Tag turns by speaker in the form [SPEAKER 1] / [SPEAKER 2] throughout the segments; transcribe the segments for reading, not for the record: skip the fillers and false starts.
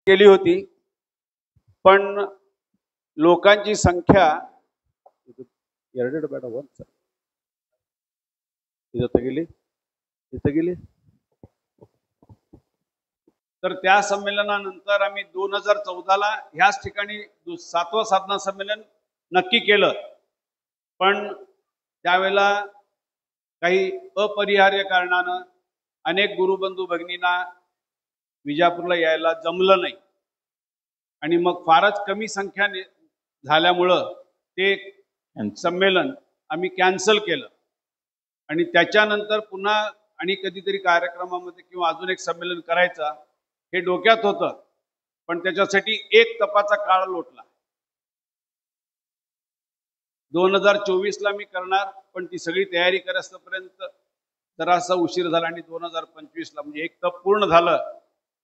[SPEAKER 1] केली होती, पण लोकांची संख्या इथं गेली तर त्या संमेलनानंतर आम्ही 2014ला ह्याच ठिकाणी 7वं साधना संमेलन नक्की केलं, पण त्यावेळेला काही अपरिहार्य कारणानं अनेक गुरुबंधू भगिनींना विजापूरला यायला जमलं नाही आणि मग फारच कमी संख्या झाल्यामुळं ते संमेलन आम्ही कॅन्सल केलं आणि त्याच्यानंतर पुन्हा आणि कधीतरी कार्यक्रमामध्ये किंवा अजून एक संमेलन करायचा हे डोक्यात होतं, पण त्याच्यासाठी एक तपाचा काळ लोटला. 2024ला मी करणार, पण ती सगळी तयारी करेपर्यंत जरासा उशीर झाला आणि 2025ला म्हणजे एक तप पूर्ण झालं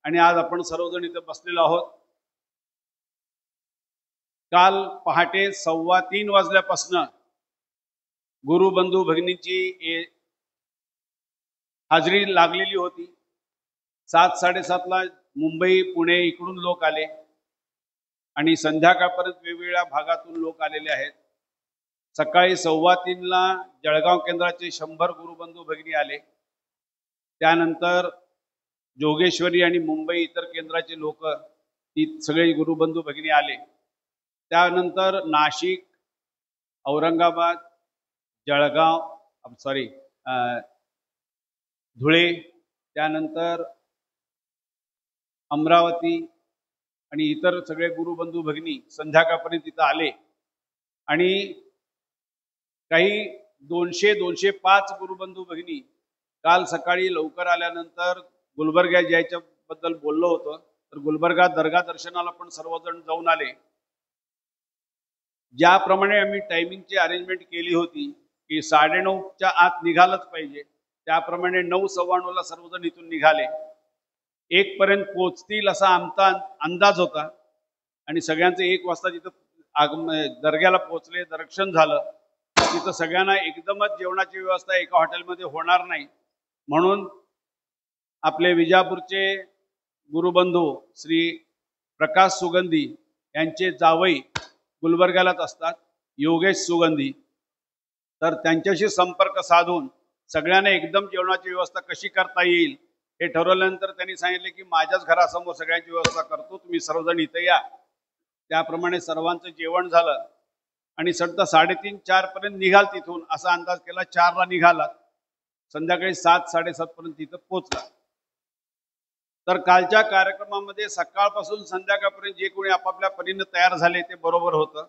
[SPEAKER 1] आणि आज आपण सर्वजण इथे बसलेलो आहोत. काल पहाटे 2:15 वाजल्यापासून गुरुबंधू भगिनींची हाजरी लागलेली होती. 7-7:30ला मुंबई पुणे इकडून लोक आले आणि संध्याकाळपर्यंत वेगवेगळ्या भागातून लोक आलेले आहेत. सकाळी 2:15ला जळगाव केंद्राचे 100 गुरुबंधू भगिनी आले. त्यानंतर जोगेश्वरी आणि मुंबई इतर केंद्राचे लोक ती सगळे गुरुबंधू भगिनी आले. त्यानंतर नाशिक, औरंगाबाद, जळगाव धुळे, त्यानंतर अमरावती आणि इतर सगळे गुरुबंधू भगिनी संध्याकाळपर्यंत तिथं आले आणि काही 200-205 गुरुबंधू भगिनी काल सकाळी लवकर आल्यानंतर गुलबर्गा जायच्या बद्दल बोललो होतो, तर गुलबर्गा दर्गा दर्शनाला पण सर्वजण जाऊन आले. ज्याप्रमाणे आम्ही टायमिंगची अरेंजमेंट केली होती की 9:30च्या आत निघालच पाहिजे, त्याप्रमाणे 9:15ला सर्वजण इथून निघाले. 1 पर्यंत पोहोचतील असा आमचा अंदाज होता आणि सगळ्यांचे 1 वाजता तिथं दर्ग्याला पोहोचले, दर्शन झालं. तिथं सगळ्यांना एकदमच जेवणाची व्यवस्था एका हॉटेलमध्ये होणार नाही, म्हणून आपले विजापूरचे गुरुबंधू श्री प्रकाश सुगंधी यांचे जावई गुलबर्ग्यालाच असतात, योगेश सुगंधी, तर त्यांच्याशी संपर्क साधून सगळ्यांना एकदम जेवणाची व्यवस्था कशी करता येईल हे ठरवल्यानंतर त्यांनी सांगितले की माझ्याच घरासमोर सगळ्यांची व्यवस्था करतो, तुम्ही सर्वजण इथे या. त्याप्रमाणे सर्वांचं जेवण झालं आणि सध्या 3:30-4 पर्यंत निघाल तिथून असा अंदाज केला. 4ला निघालात, संध्याकाळी 7-7:30 पर्यंत तिथं पोहोचला. तर कालच्या कार्यक्रमामध्ये सकाळपासून संध्याकाळपर्यंत जे कोणी आपापल्या परीने तयार झाले ते बरोबर होतं.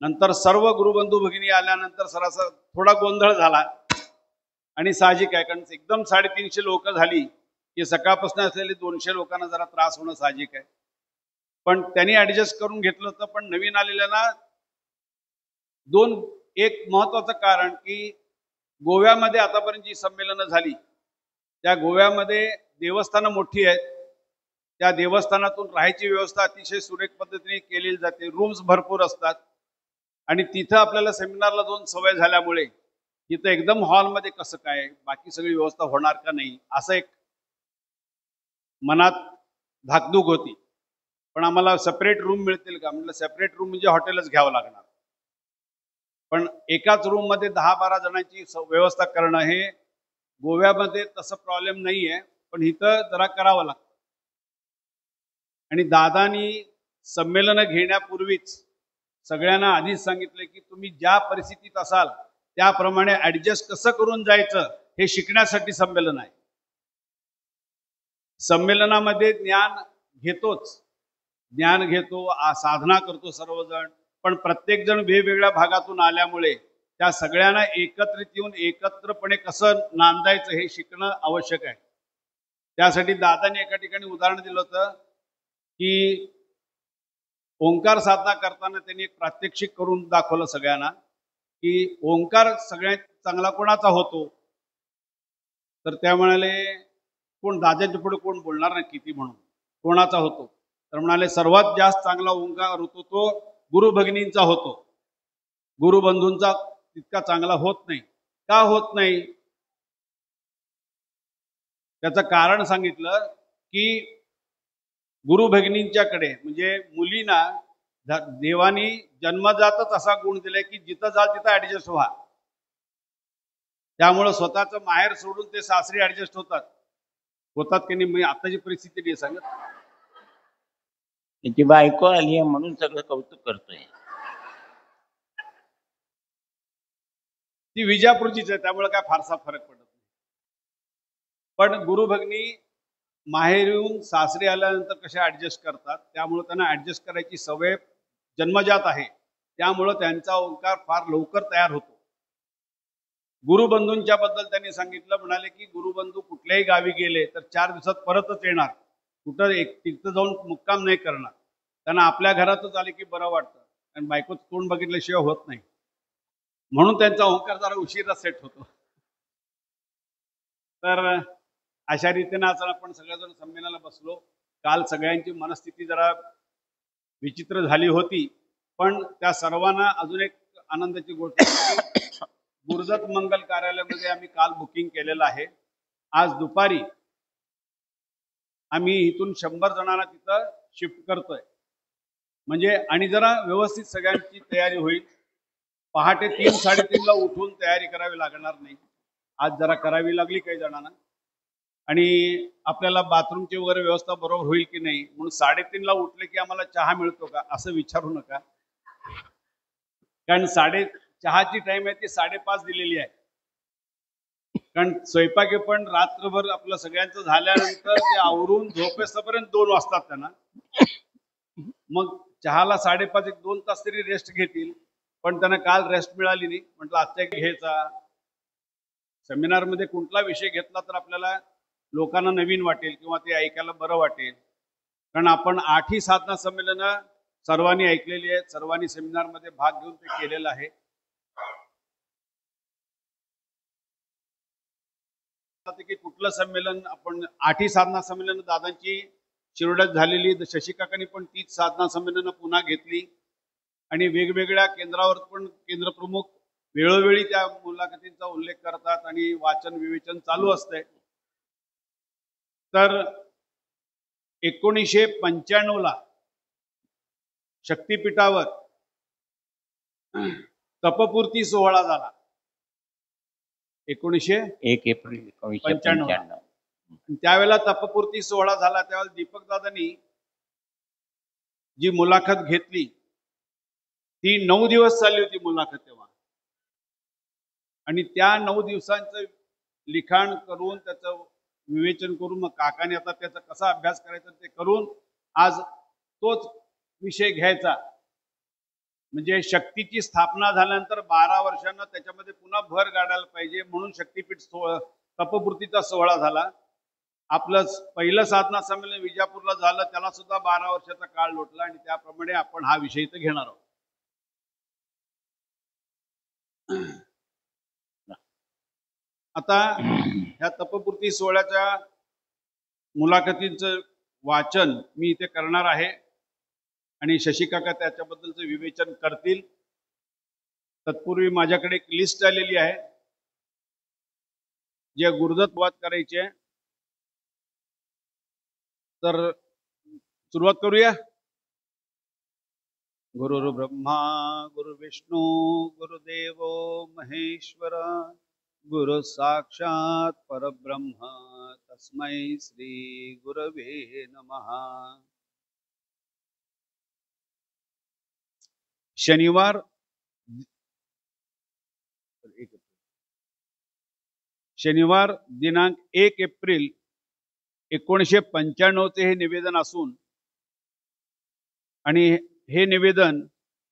[SPEAKER 1] नंतर सर्व गुरुबंधू भगिनी आल्यानंतर सरासर थोडा गोंधळ झाला आणि साहजिक आहे, कारण एकदम 350 लोक झाली की सकाळपासून असलेले 200 लोकांना जरा त्रास होणं साहजिक आहे, पण त्यांनी ऍडजस्ट करून घेतलं होतं. पण नवीन आलेल्यांना एक महत्वाचं कारण की गोव्यामध्ये आतापर्यंत जी संमेलनं झाली त्या गोव्यामध्ये देवस्थानं मोठी आहेत, त्या देवस्थानातून राहायची व्यवस्था अतिशय सुरेख पद्धतीने केलेली जाते, रूम्स भरपूर असतात आणि तिथं आपल्याला सेमिनारला जाऊन सवय झाल्यामुळे तिथं एकदम हॉलमध्ये कसं काय बाकी सगळी व्यवस्था होणार का नाही असं एक मनात धाकधूक होती. पण आम्हाला सेपरेट रूम मिळतील का, म्हटलं सेपरेट रूम म्हणजे हॉटेलच घ्यावं लागणार, पण एकाच रूम मध्ये 10-12 जणांची व्यवस्था करणं हे गोव्यामध्ये तसं प्रॉब्लेम नाहीये, पण इथं जरा करावं लागतं. आणि दादानी संमेलन घेण्यापूर्वीच सगळ्यांना आधीच सांगितलं की तुम्ही ज्या परिस्थितीत असाल त्याप्रमाणे ऍडजस्ट कसं करून जायचं हे शिकण्यासाठी संमेलन आहे. संमेलनामध्ये ज्ञान घेतो, साधना करतो सर्वजण, पण प्रत्येक जण वेगवेगळ्या भागातून आल्यामुळे त्या सगळ्यांना एकत्रित येऊन एकत्रपणे कसं नांदायचं हे शिकणं आवश्यक आहे. त्यासाठी दादाने एका ठिकाणी उदाहरण दिलं होतं की ओंकार साधना करताना त्यांनी एक प्रात्यक्षिक करून दाखवलं सगळ्यांना की ओंकार सगळ्यात चांगला कोणाचा होतो, तर त्या म्हणाले कोण दादाच्या पुढे कोण बोलणार नाही किती म्हणून, कोणाचा होतो, तर म्हणाले सर्वात जास्त चांगला ओंकार होतो तो गुरु भगिनींचा होतो, गुरुबंधूंचा तितका चांगला होत नाही. का होत नाही त्याचं कारण सांगितलं की गुरु भगिनींच्याकडे म्हणजे मुलींना देवानी जन्मजातच असा गुण दिलाय की जिथं जाल तिथं ऍडजस्ट व्हा. त्यामुळे स्वतःचं माहेर सोडून ते सासरी ऍडजस्ट होतात की नाही. आताची परिस्थिती नाही सांगत.
[SPEAKER 2] त्याची बायको आली आहे म्हणून सगळं कौतुक करतोय.
[SPEAKER 1] ती विजापूरचीच आहे त्यामुळे काय फारसा फरक पडत नाही. पण गुरु भगिनी माहेर येऊन सासरी आल्यानंतर कशा ऍडजस्ट करतात त्यामुळे त्यांना ऍडजस्ट करायची सवय जन्मजात आहे. त्यामुळं त्यांचा ओंकार फार लवकर तयार होतो. गुरुबंधूंच्या बद्दल त्यांनी सांगितलं, म्हणाले की गुरुबंधू कुठल्याही गावी गेले तर 4 दिवसात परतच येणार, कुठं तिथं जाऊन मुक्काम नाही करणार. त्यांना आपल्या घरातच आले की बरं वाटतं आणि बायकोचं तोंड बघितल्याशिवाय होत नाही. म्हणून त्यांचा ओंकार जरा उशिरा सेट होतो. तर अशा रीतीने आज आपण सगळेजण संमेलनाला बसलो. काल सगळ्यांची मनस्थिती जरा विचित्र झाली होती, पण त्या सर्वांना अजून एक आनंदाची गोष्ट, गुरुदत्त मंगल कार्यालयामध्ये आम्ही काल बुकिंग केलेलं आहे. आज दुपारी आम्ही इथून 100 जणांना तिथं शिफ्ट करतोय. म्हणजे आणि जरा व्यवस्थित सगळ्यांची तयारी होईल. पहाटे 3-3:30 ला उठून तयारी करावी लागणार नाही. आज जरा करावी लागली काही जणांना. आणि आपल्याला बाथरूमची वगैरे व्यवस्था बरोबर होईल की नाही म्हणून 3:30 ला उठले की आम्हाला चहा मिळतो का असं विचारू नका. कारण चहाची टाइम आहे ती 5:30 दिलेली आहे. कारण स्वयंपाकी पण रात्रभर आपलं सगळ्यांचं झाल्यानंतर ते आवरून झोपेपर्यंत 2 वाजतात त्यांना. मग चहाला 5:30 1-2 तास तरी रेस्ट घेतील. पण त्यांना काल रेस्ट मिळाली नाही. म्हटलं आजच्या घ्यायचा. सेमिनार मध्ये कुठला विषय घेतला तर आपल्याला लोकांना नवीन वाटेल किंवा ते ऐकायला बरं वाटेल. कारण आपण 8ही साधना संमेलन सर्वांनी ऐकलेली आहेत, सर्वांनी सेमिनार मध्ये भाग घेऊन ते केलेलं आहे. की कुठलं संमेलन आपण 8ही साधना संमेलन दादांची शिरोड्यात झालेली, शशिकाकांनी पण तीच साधना संमेलन पुन्हा घेतली आणि वेगवेगळ्या केंद्रावर पण केंद्र प्रमुख वेळोवेळी त्या मुलाखतींचा उल्लेख करतात आणि वाचन विवेचन चालू असतंय. तर 1995 ला शक्तीपीठावर तपपूर्ती सोहळा झाला.
[SPEAKER 2] 1 एप्रिल 1995.
[SPEAKER 1] त्यावेळेला तपपूर्ती सोहळा झाला. त्यावेळेला दीपक दादांनी जी मुलाखत घेतली ती 9 दिवस चालली होती मुलाखत तेव्हा. आणि त्या 9 दिवसांचं लिखाण करून त्याचं विवेचन करून मग काकाने आता त्याचा कसा अभ्यास करायचा ते करून आज तोच विषय घ्यायचा. म्हणजे शक्तीची स्थापना झाल्यानंतर 12 वर्षांना त्याच्यामध्ये पुन्हा भर गाडायला पाहिजे म्हणून शक्तीपीठ तपपूर्तीचा सोहळा झाला. आपलं पहिलं साधना संमेलन विजापूरला झालं, त्याला सुद्धा 12 वर्षाचा काळ लोटला आणि त्याप्रमाणे आपण हा विषय इथं घेणार आहोत. आता ह्या तपपूर्ती सोहळ्याच्या मुलाखतींचं वाचन मी इथे करणार आहे आणि शशिकाका त्याच्याबद्दलचं विवेचन करतील. तत्पूर्वी माझ्याकडे एक लिस्ट आलेली आहे जे गुरुदत्त वाद करायचे. तर सुरुवात करूया. गुरुर् ब्रह्मा गुरु विष्णू गुरुदेव महेश्वर गुरु साक्षात परब्रह्म तस्मै श्री गुरवे नमः. शनिवार दिनांक 1 एप्रिल 1995 चे हे निवेदन असून आणि हे निवेदन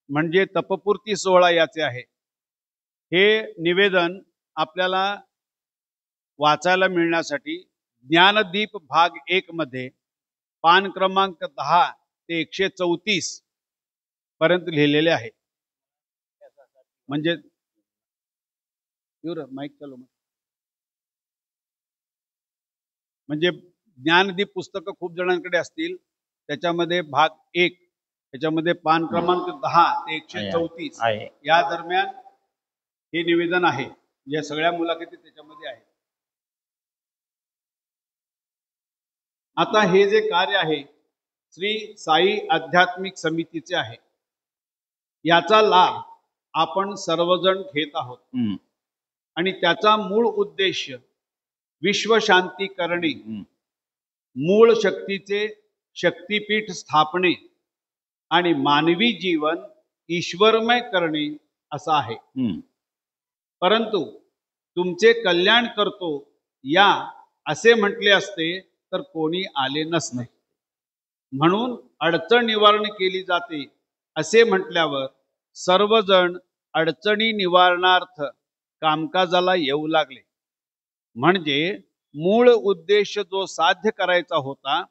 [SPEAKER 1] म्हणजे तपपूर्ती सोहळा याचे आहे. हे निवेदन आपल्याला वाचायला मिळण्यासाठी ज्ञानदीप भाग 1 मध्ये पान क्रमांक 10 ते 134 पर्यंत लिहिलेले आहे. म्हणजे माईक चालू. म्हणजे ज्ञानदीप पुस्तकं खूप जणांकडे असतील. त्याच्यामध्ये भाग 1 त्याच्यामध्ये पान क्रमांक 10 ते 134 या दरम्यान हे निवेदन आहे. या सगळ्या मुलाखती त्याच्यामध्ये आहे. आता हे जे कार्य आहे श्री साई आध्यात्मिक समितीचे आहे. याचा लाभ आपण सर्वजण घेत आहोत आणि त्याचा मूळ उद्देश विश्वशांती करणे, मूळ शक्तीचे शक्तीपीठ स्थापणे आणि मानवी जीवन ईश्वरमय करणे असा आहे. परंतु तुमचे कल्याण करतो या असे म्हटले असते तर कोणी आले नसते. म्हणून अडचण निवारण केली जाते असे म्हटल्यावर सर्वजण अडचणी निवारणार्थ कामकाजाला येऊ लागले. म्हणजे मूळ उद्देश जो साध्य करायचा होता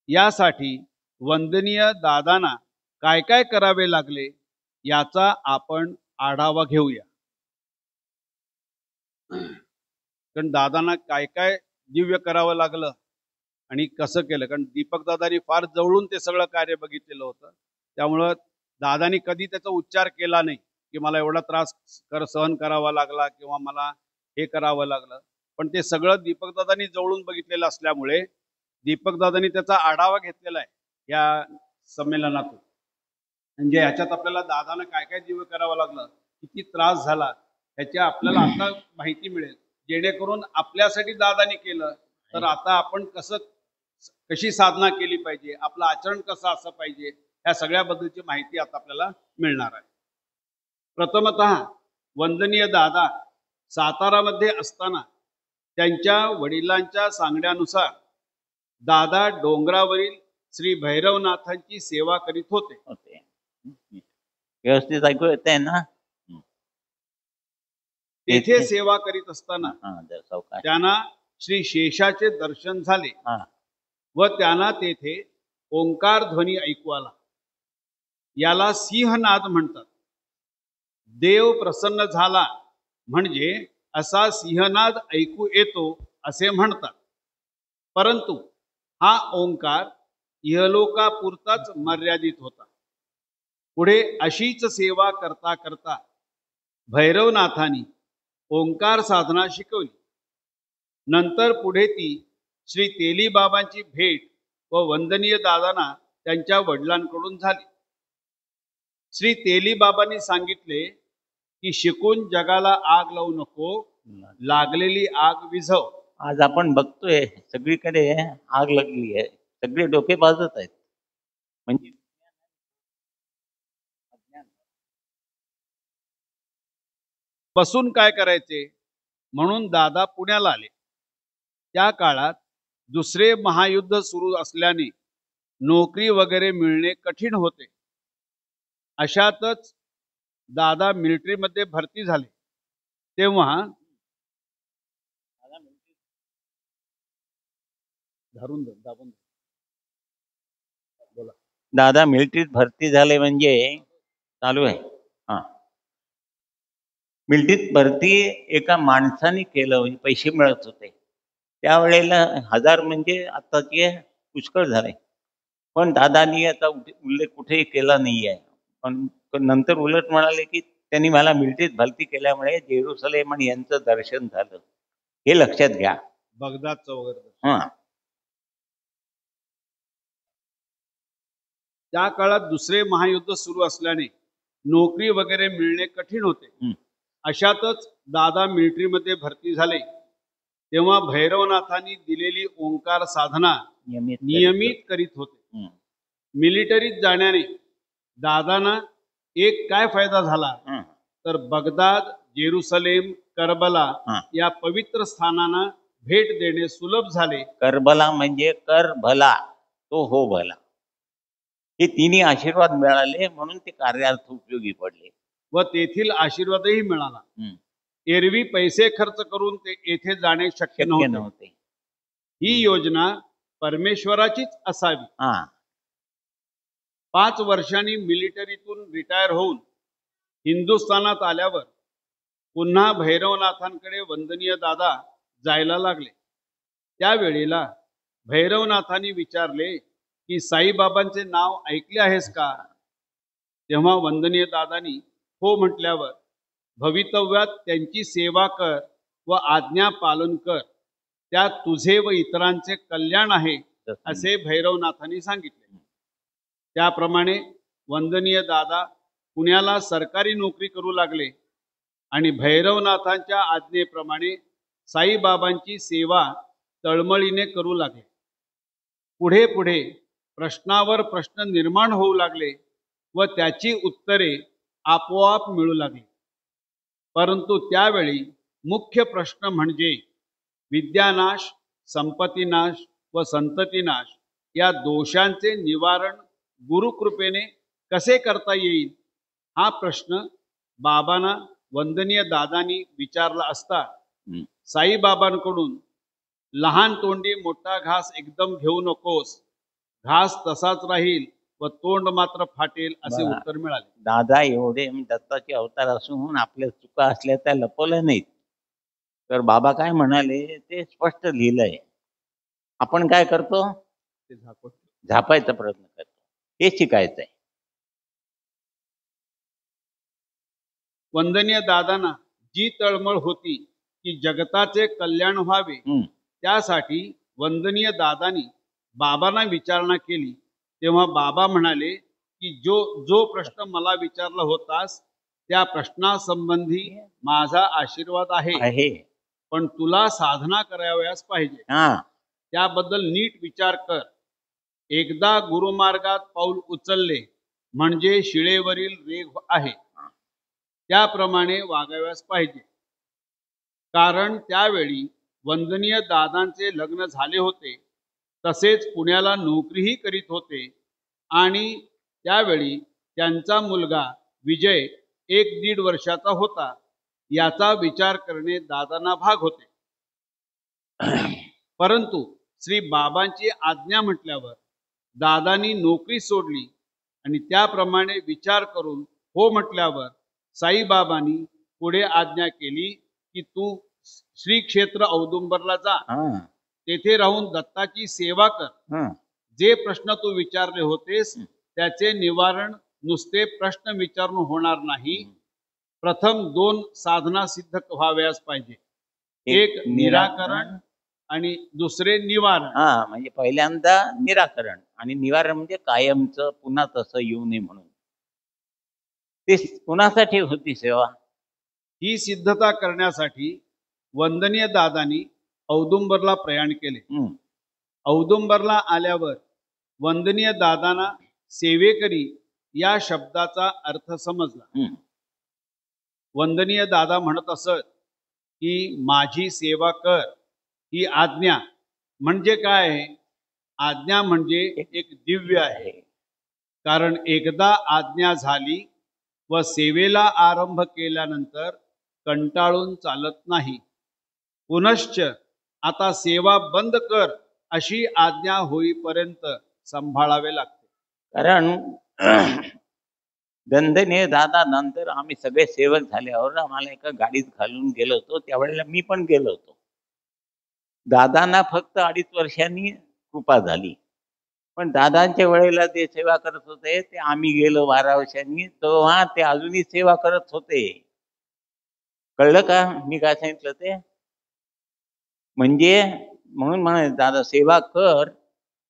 [SPEAKER 1] यासाठी वंदनीय दादांना काय काय करावे लागले याचा आपण आढावा घेऊया. कारण दादांना काय काय दिव्य करावं लागलं आणि कसं केलं. कारण दीपक दादांनी फार जवळून ते सगळं कार्य बघितलेलं होतं. त्यामुळं दादांनी कधी त्याचा उच्चार केला नाही की मला एवढा त्रास सहन करावा लागला किंवा मला हे करावं लागलं. पण ते सगळं दीपक दादांनी जवळून बघितलेलं असल्यामुळे दीपक दादांनी त्याचा आढावा घेतलेला आहे या संमेलनातून. म्हणजे ह्याच्यात आपल्याला दादांना काय काय दिव्य करावं लागलं, किती त्रास झाला ह्याची आपल्याला आता माहिती मिळेल. जेणेकरून आपल्यासाठी दादांनी केलं तर आता आपण कशी साधना केली पाहिजे, आपलं आचरण कसं असं पाहिजे, ह्या सगळ्याबद्दलची माहिती आता आपल्याला मिळणार आहे. प्रथमतः वंदनीय दादा सातारामध्ये असताना त्यांच्या वडिलांच्या सांगण्यानुसार दादा डोंगरावरील श्री भैरवनाथांची सेवा करीत होते.
[SPEAKER 2] व्यवस्थित ऐकू येत आहे ना?
[SPEAKER 1] तेथे सेवा करीत असताना त्यांना श्री शेषाचे दर्शन झाले व त्यांना तेथे ओंकार ध्वनी ऐकू आला. याला सिंहनाद म्हणतात. देव प्रसन्न झाला म्हणजे असा सिंहनाद ऐकू येतो असे म्हणतात. परंतु हा ओंकार इहलोकापुरताच मर्यादित होता. पुढे अशीच सेवा करता करता भैरवनाथांनी ओंकार साधना शिकवली. नंतर पुढे ती श्री तेली बाबांची भेट व वंदनीय दादांना त्यांच्या वडिलांकडून झाली. श्री तेली बाबांनी सांगितले की शिकून जगाला आग लावू नको, लागलेली आग विझव.
[SPEAKER 2] आज आपण बघतोय सगळीकडे आग लागली आहे, सगळे डोके बाजत आहेत. म्हणजे
[SPEAKER 1] बसून काय करायचे म्हणून दादा पुण्याला आले. त्या काळात दुसरे महायुद्ध सुरू असल्याने नोकरी वगैरे मिळणे कठीण होते. अशातच दादा मिलिटरीमध्ये भरती झाले. तेव्हा
[SPEAKER 2] दादा मिलिटरीत भरती झाले म्हणजे चालू आहे. मिलिटरीत भरती एका माणसाने केलं म्हणजे पैसे मिळत होते. त्यावेळेला 1000 म्हणजे आताचे पुष्कळ झाले. पण दादानी आता उल्लेख कुठेही केला नाही आहे. पण नंतर उलट म्हणाले की त्यांनी मला मिलिटरीत भरती केल्यामुळे जेरुसलेम आणि यांचं दर्शन झालं. हे लक्षात घ्या.
[SPEAKER 1] बगदादचं वगैरे. त्या काळात दुसरे महायुद्ध सुरू असल्याने नोकरी वगैरे मिळणे कठीण होते. अशातच दादा मिलिटरीमध्ये भरती झाले. तेव्हा भैरवनाथांनी दिलेली ओंकार साधना नियमित करीत होते. मिलिटरीत जाण्याने दादांना एक काय फायदा झाला तर बगदाद, जेरुसलेम, करबला या पवित्र स्थानांना भेट देणे सुलभ झाले.
[SPEAKER 2] करबला म्हणजे कर भला तो हो भला, हे तिन्ही आशीर्वाद मिळाले म्हणून ते कार्यार्थ उपयोगी पडले
[SPEAKER 1] व तेथील आशीर्वादही मिळाला. एरवी पैसे खर्च करून ते येथे जाणे शक्य नव्हते. ही योजना परमेश्वराचीच असावी. 5 वर्षांनी मिलिटरीतून रिटायर होऊन हिंदुस्थानात आल्यावर पुन्हा भैरवनाथांकडे वंदनीय दादा जायला लागले. त्यावेळेला भैरवनाथांनी विचारले की साईबाबांचे नाव ऐकले आहेस का? तेव्हा वंदनीय दादांनी हो म्हटल्यावर भवितव्यात त्यांची सेवा कर व आज्ञा पालन कर, त्यात तुझे व इतरांचे कल्याण आहे असे भैरवनाथांनी सांगितले. त्याप्रमाणे वंदनीय दादा पुण्याला सरकारी नोकरी करू लागले आणि भैरवनाथांच्या आज्ञेप्रमाणे साईबाबांची सेवा तळमळीने करू लागले. पुढे पुढे प्रश्नावर प्रश्न निर्माण होऊ लागले व त्याची उत्तरे आपोआप मिळू लागली. परंतु त्यावेळी मुख्य प्रश्न म्हणजे विद्यानाश, संपत्तीनाश व संततीनाश या दोषांचे निवारण गुरुकृपेने कसे करता येईल हा प्रश्न बाबांना वंदनीय दादांनी विचारला असता साईबाबांकडून लहान तोंडी मोठा घास एकदम घेऊ नकोस, घास तसाच राहील व तोंड मात्र फाटेल असे
[SPEAKER 2] बरं.
[SPEAKER 1] उत्तर मिळाले.
[SPEAKER 2] दादा एवढे दत्ताचे अवतार असून आपल्या चुका असल्या त्या लपवल्या नाहीत. तर बाबा काय म्हणाले ते स्पष्ट लिहिलंय. आपण काय करतो?
[SPEAKER 1] ते झाकून
[SPEAKER 2] झापायचा प्रयत्न करतो. हे शिकायचंय.
[SPEAKER 1] वंदनीय दादांना जी तळमळ होती की जगताचे कल्याण व्हावे, त्यासाठी वंदनीय दादांनी बाबांना विचारणा केली. तेव्हा बाबा म्हणाले की जो प्रश्न मला विचारला होतास त्या प्रश्नासंबंधी माझा आशीर्वाद आहे, पण तुला साधना करावयास पाहिजे. त्याबद्दल नीट विचार कर. एकदा गुरुमार्गात पाऊल उचलले म्हणजे शिळेवरील रेघ आहे, त्याप्रमाणे वागाव्यास पाहिजे. कारण त्यावेळी वंदनीय दादांचे लग्न झाले होते, तसेच पुण्याला नोकरीही करीत होते आणि त्यावेळी त्यांचा मुलगा विजय 1-1.5 वर्षाचा होता. याचा विचार करणे दादांना भाग होते. परंतु श्री बाबांची आज्ञा म्हटल्यावर दादांनी नोकरी सोडली आणि त्याप्रमाणे विचार करून हो म्हटल्यावर साईबाबांनी पुढे आज्ञा केली की तू श्री क्षेत्र औदुंबरला जा, तेथे राहून दत्ताची सेवा कर. जे प्रश्न तू विचारले होतेस त्याचे निवारण नुसते प्रश्न विचारून होणार नाही. प्रथम 2 साधना सिद्ध व्हाव्यास पाहिजे. एक निराकरण आणि दुसरे निवारण.
[SPEAKER 2] म्हणजे पहिल्यांदा निराकरण आणि निवारण म्हणजे कायमचं पुन्हा तसं येऊ नये म्हणून. ते कुणासाठी होती सेवा?
[SPEAKER 1] ही सिद्धता करण्यासाठी वंदनीय दादांनी औदुंबरला प्रयाण केले. औदुंबरला आल्यावर वंदनीय दादांना सेवेकरी या शब्दाचा अर्थ समजला. वंदनीय दादा म्हणत असत की माझी सेवा कर ही आज्ञा. म्हणजे काय आहे? आज्ञा म्हणजे एक दिव्य आहे. कारण एकदा आज्ञा झाली व सेवेला आरंभ केल्यानंतर कंटाळून चालत नाही. पुनश्च आता सेवा बंद कर अशी आज्ञा होईपर्यंत सांभाळावे लागते.
[SPEAKER 2] कारण वंदनीय दादा नंतर आम्ही सगळे सेवक झाल्यावर आम्हाला एका गाडीत घालून गेलो होतो. त्यावेळेला मी पण गेलो होतो. दादांना फक्त 2.5 वर्षांनी कृपा झाली, पण दादांच्या वेळेला ते सेवा करत होते ते आम्ही गेलो 12 वर्षांनी, तेव्हा ते अजूनही सेवा करत होते. कळलं का मी काय सांगितलं ते? म्हणजे म्हणून म्हणाले दादा सेवा कर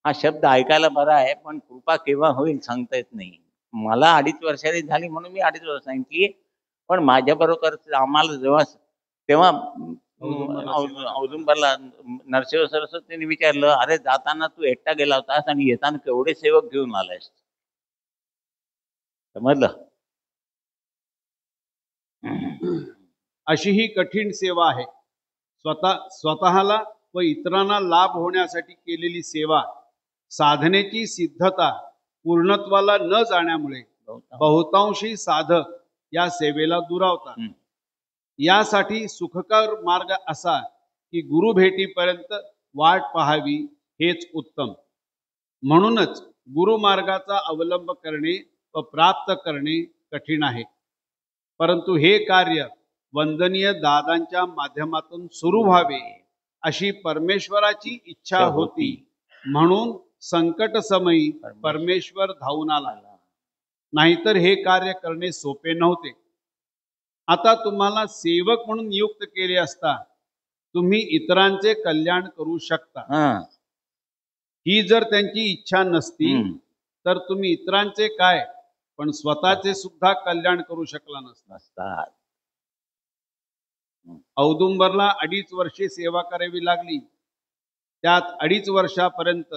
[SPEAKER 2] हा शब्द ऐकायला बरा आहे, पण कृपा केव्हा होईल सांगता येत नाही. मला 2.5 वर्षांनी झाली म्हणून मी 2.5 वर्ष सांगितली, पण माझ्या बरोबर आम्हाला तेव्हा औदुंबरला नरसिंह सरस्वतींनी विचारलं, अरे जाताना तू एकटा गेला होतास आणि येताना केवढे सेवक घेऊन आलायस? समजलं?
[SPEAKER 1] अशी ही कठीण सेवा आहे. स्वतःला व इतरांना लाभ होण्यासाठी केलेली सेवा साधनेची सिद्धता पूर्णत्वाला न जाण्यामुळे बहुतांशी साधक या सेवेला दुरावतात. यासाठी सुखकर मार्ग असा की गुरु भेटीपर्यंत वाट पाहावी हेच उत्तम. म्हणूनच गुरुमार्गाचा अवलंब करणे व प्राप्त करणे कठीण आहे. परंतु हे कार्य वंदनीय दादांच्या माध्यमातून सुरू व्हावे अशी परमेश्वराची इच्छा होती. म्हणून संकट समयी परमेश्वर धावून आला. नाहीतर हे कार्य करणे सोपे नव्हते. आता तुम्हाला सेवक म्हणून नियुक्त केले असता तुम्ही इतरांचे कल्याण करू शकता. ही जर त्यांची इच्छा नसती तर तुम्ही इतरांचे काय पण स्वतःचे सुद्धा कल्याण करू शकला नसता.
[SPEAKER 2] नसतात.
[SPEAKER 1] औदुंबरला 2.5 वर्षे सेवा करावी लागली. त्यात 2.5 वर्षापर्यंत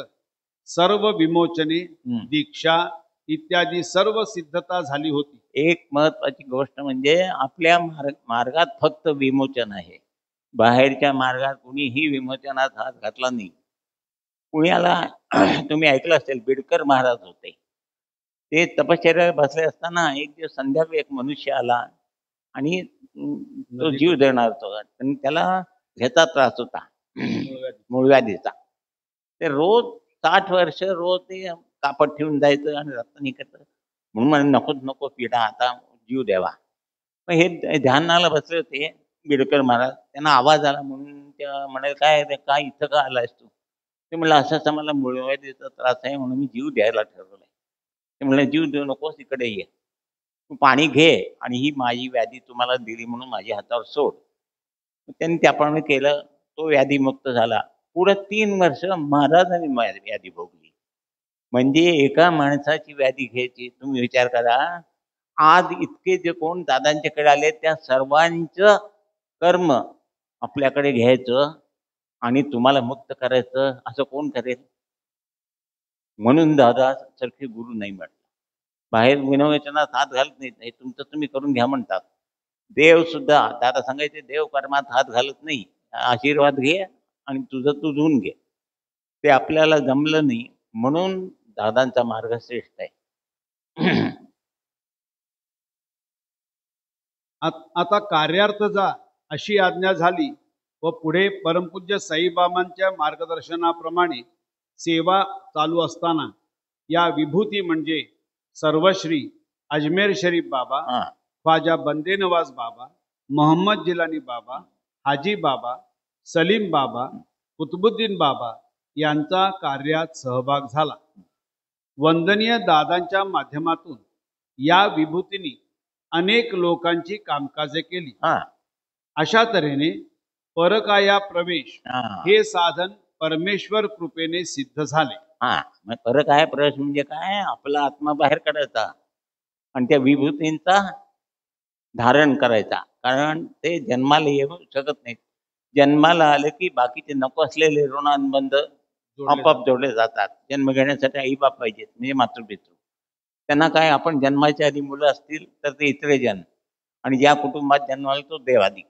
[SPEAKER 1] सर्व विमोचने,
[SPEAKER 2] हम्म.
[SPEAKER 1] दीक्षा इत्यादी सर्व सिद्धता झाली होती.
[SPEAKER 2] एक महत्वाची गोष्ट म्हणजे आपल्या मार्गात फक्त विमोचन आहे. बाहेरच्या मार्गात कुणीही विमोचनात हात घातला नाही. पुण्याला तुम्ही ऐकलं असेल, बिडकर महाराज होते. ते तपश्चर्याला बसले असताना एक दिवस संध्याकाळी एक मनुष्य आला आणि तो जीव देणार होता. आणि त्याला ह्याचा त्रास होता, मूळव्याधीचा. ते रोज 60 वर्ष रोज ते कापड ठेवून जायचं आणि रक्त निघत. म्हणून म्हणे नको नको पिढा, आता जीव द्यावा. मग हे ध्यानाला बसले होते बिडकर महाराज. त्यांना आवाज आला म्हणून त्या म्हणाले, काय रे, काय इथं का आलायस तू? ते म्हणलं असं असं मला मूळव्याधीचा त्रास आहे म्हणून मी जीव द्यायला ठरवलंय. ते म्हणले जीव देऊ नकोस, इकडे ये, तू पाणी घे आणि ही माझी व्याधी तुम्हाला दिली म्हणून माझ्या हातावर सोड. त्यांनी त्याप्रमाणे केलं. तो व्याधीमुक्त झाला. पुढे 3 वर्ष महाराजांनी व्याधी भोगली. म्हणजे एका माणसाची व्याधी घ्यायची, तुम्ही विचार करा. आज इतके जे कोण दादांच्याकडे आले त्या सर्वांचं कर्म आपल्याकडे घ्यायचं आणि तुम्हाला मुक्त करायचं, असं कोण करेल? म्हणून दादा सारखे गुरु नाही म्हटलं. बाहेर विनवचनात हात घालत नाहीत, हे तुमचं तुम्ही करून घ्या म्हणतात. देव सुद्धा दादा सांगायचे, देव कर्मात हात घालत नाही, आशीर्वाद घे आणि तुझं तू धुवून घे. ते आपल्याला जमलं नाही म्हणून दादांचा मार्ग श्रेष्ठ आहे.
[SPEAKER 1] आता कार्यार्थ जा अशी आज्ञा झाली व पुढे परमपूज्य साईबाबांच्या मार्गदर्शनाप्रमाणे सेवा चालू असताना या विभूती म्हणजे सर्वश्री अजमेर शरीफ बाबा, ख्वाजा बंदे नवाज बाबा, मोहम्मद जिलानी बाबा, हाजी बाबा, सलीम बाबा, कुतुबुद्दीन बाबा यांचा कार्यात सहभाग झाला. वंदनीय दादांच्या माध्यमातून या विभूतींनी अनेक लोकांची कामकाजे केली. अशा तऱ्हेने परकाया प्रवेश हे साधन परमेश्वर कृपेने सिद्ध झाले.
[SPEAKER 2] मग परकाया प्रवेश म्हणजे काय? आपला आत्मा बाहेर काढायचा आणि त्या विभूतींचा धारण करायचा. कारण ते जन्माला येऊ शकत नाहीत. जन्माला आले की बाकीचे नको असलेले ऋणानुबंध आपोआप जोडले जातात. जन्म घेण्यासाठी आई बाप पाहिजेत, म्हणजे मातृपितृ. त्यांना काय, आपण जन्माच्या आधी मुलं असतील तर ते इतरे जन्म, आणि ज्या कुटुंबात जन्माला तो देवाधिक.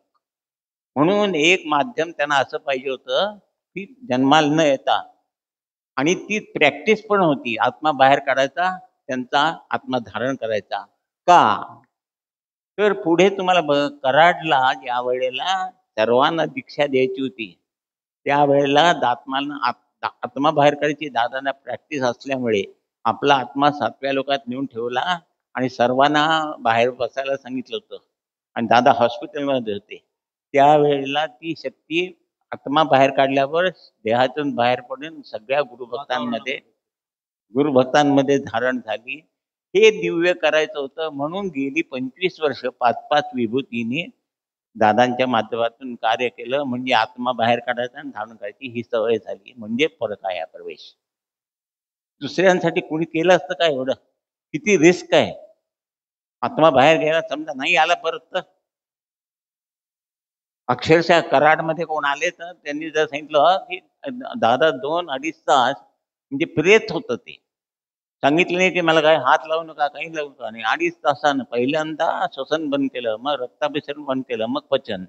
[SPEAKER 2] म्हणून एक माध्यम त्यांना असं पाहिजे होतं की जन्माला न येता, आणि ती प्रॅक्टिस पण होती, आत्मा बाहेर काढायचा, त्यांचा आत्मा धारण करायचा. का तर पुढे तुम्हाला कराडला ज्या वेळेला सर्वांना दीक्षा द्यायची होती, त्यावेळेला आत्मा बाहेर काढायची दादांना प्रॅक्टिस असल्यामुळे आपला आत्मा 7व्या लोकात नेऊन ठेवला आणि सर्वांना बाहेर बसायला सांगितलं होतं. आणि दादा हॉस्पिटलमध्ये होते त्यावेळेला ती शक्ती आत्मा बाहेर काढल्यावर देहातून बाहेर पडून सगळ्या गुरुभक्तांमध्ये धारण झाली. हे दिव्य करायचं होतं म्हणून गेली 25 वर्ष 5-5 विभूतीने दादांच्या माध्यमातून कार्य केलं. म्हणजे आत्मा बाहेर काढायचा आणि धारण करायची ही सवय झाली. म्हणजे परकाया प्रवेश. दुसऱ्यांसाठी कोणी केलं असतं का एवढं? किती रिस्क आहे. आत्मा बाहेर घ्यायला समजा नाही आला परत तर अक्षरशः कराडमध्ये कोण आले तर त्यांनी जर सांगितलं की दादा 2-2.5 तास म्हणजे प्रेत होतं, ते सांगितलं नाही की मला काय हात लावू नका, काही लावू नका. आणि 2.5 तासानं पहिल्यांदा श्वसन बंद केलं, मग रक्ताभिसरण बंद केलं, मग पचन.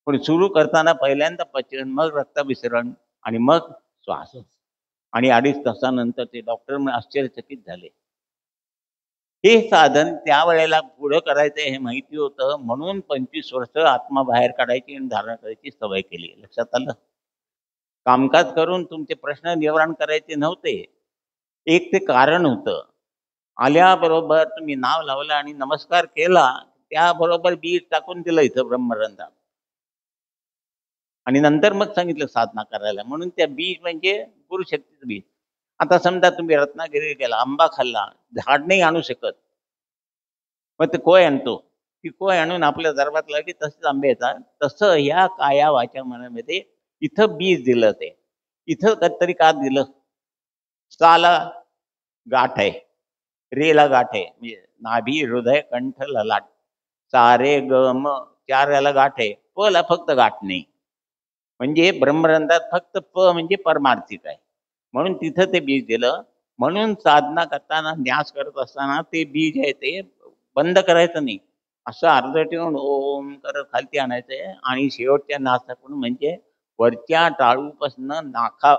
[SPEAKER 2] पण सुरू करताना पहिल्यांदा पचन, मग रक्ताभिसरण आणि मग श्वास. आणि 2.5 तासानंतर ते डॉक्टर आश्चर्यचकित झाले. हे साधन त्यावेळेला पुढं करायचं हे माहिती होतं म्हणून 25 वर्ष आत्मा बाहेर काढायची आणि धारण करायची सवय केली. लक्षात आलं? कामकाज करून तुमचे प्रश्न निवारण करायचे नव्हते. एक ते कारण होतं. आल्याबरोबर तुम्ही नाव लावलं आणि नमस्कार केला, त्याबरोबर बीज टाकून दिलं इथं ब्रह्मरंध्रात, आणि नंतर मग सांगितलं साधना करायला. म्हणून त्या बीज म्हणजे गुरुशक्तीचं बीज. आता समजा तुम्ही रत्नागिरी गेला, आंबा खाल्ला, झाड नाही आणू शकत, मग ते कोय आणतो. ती कोय आणून आपल्या दरबारात लागली, तसेच आंबे येतात. तसं ह्या काया वाच्या मनामध्ये इथं बीज दिलं. ते इथं कधीतरी का दिलं? साला गाठ आहे, रेला गाठ आहे, म्हणजे नाभी हृदय कंठ ललाट सारे ग म 4 याला गाठ आहे, प ला फक्त गाठ नाही. म्हणजे ब्रह्मरंध्रात फक्त प म्हणजे परमार्थिक आहे, म्हणून तिथं ते बीज दिलं. म्हणून साधना करताना न्यास करत असताना ते बीज आहे ते बंद करायचं नाही, असं अर्ध ठेवून ओम करत खालती आणायचंय आणि शेवटच्या नासाकडून म्हणजे वरच्या टाळूपासून नाखा